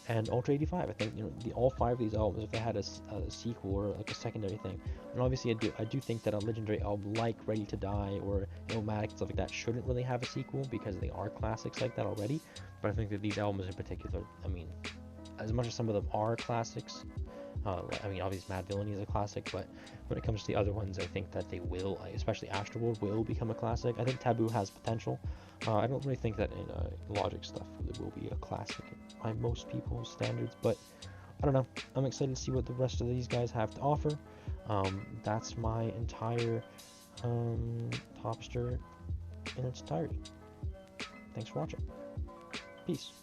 And Ultra 85. I think all five of these albums, if they had a sequel or like a secondary thing, and obviously I do think that a legendary album like Ready to Die or Illmatic and stuff like that shouldn't really have a sequel because they are classics like that already. But I think that these albums in particular, I mean, as much as some of them are classics, I mean, obviously Mad Villainy is a classic, but when it comes to the other ones, I think that they will, especially Astroworld, will become a classic. I think Taboo has potential. I don't really think that in Logic stuff really will be a classic by most people's standards, but I don't know. I'm excited to see what the rest of these guys have to offer. That's my entire Topster in its entirety. Thanks for watching. Peace.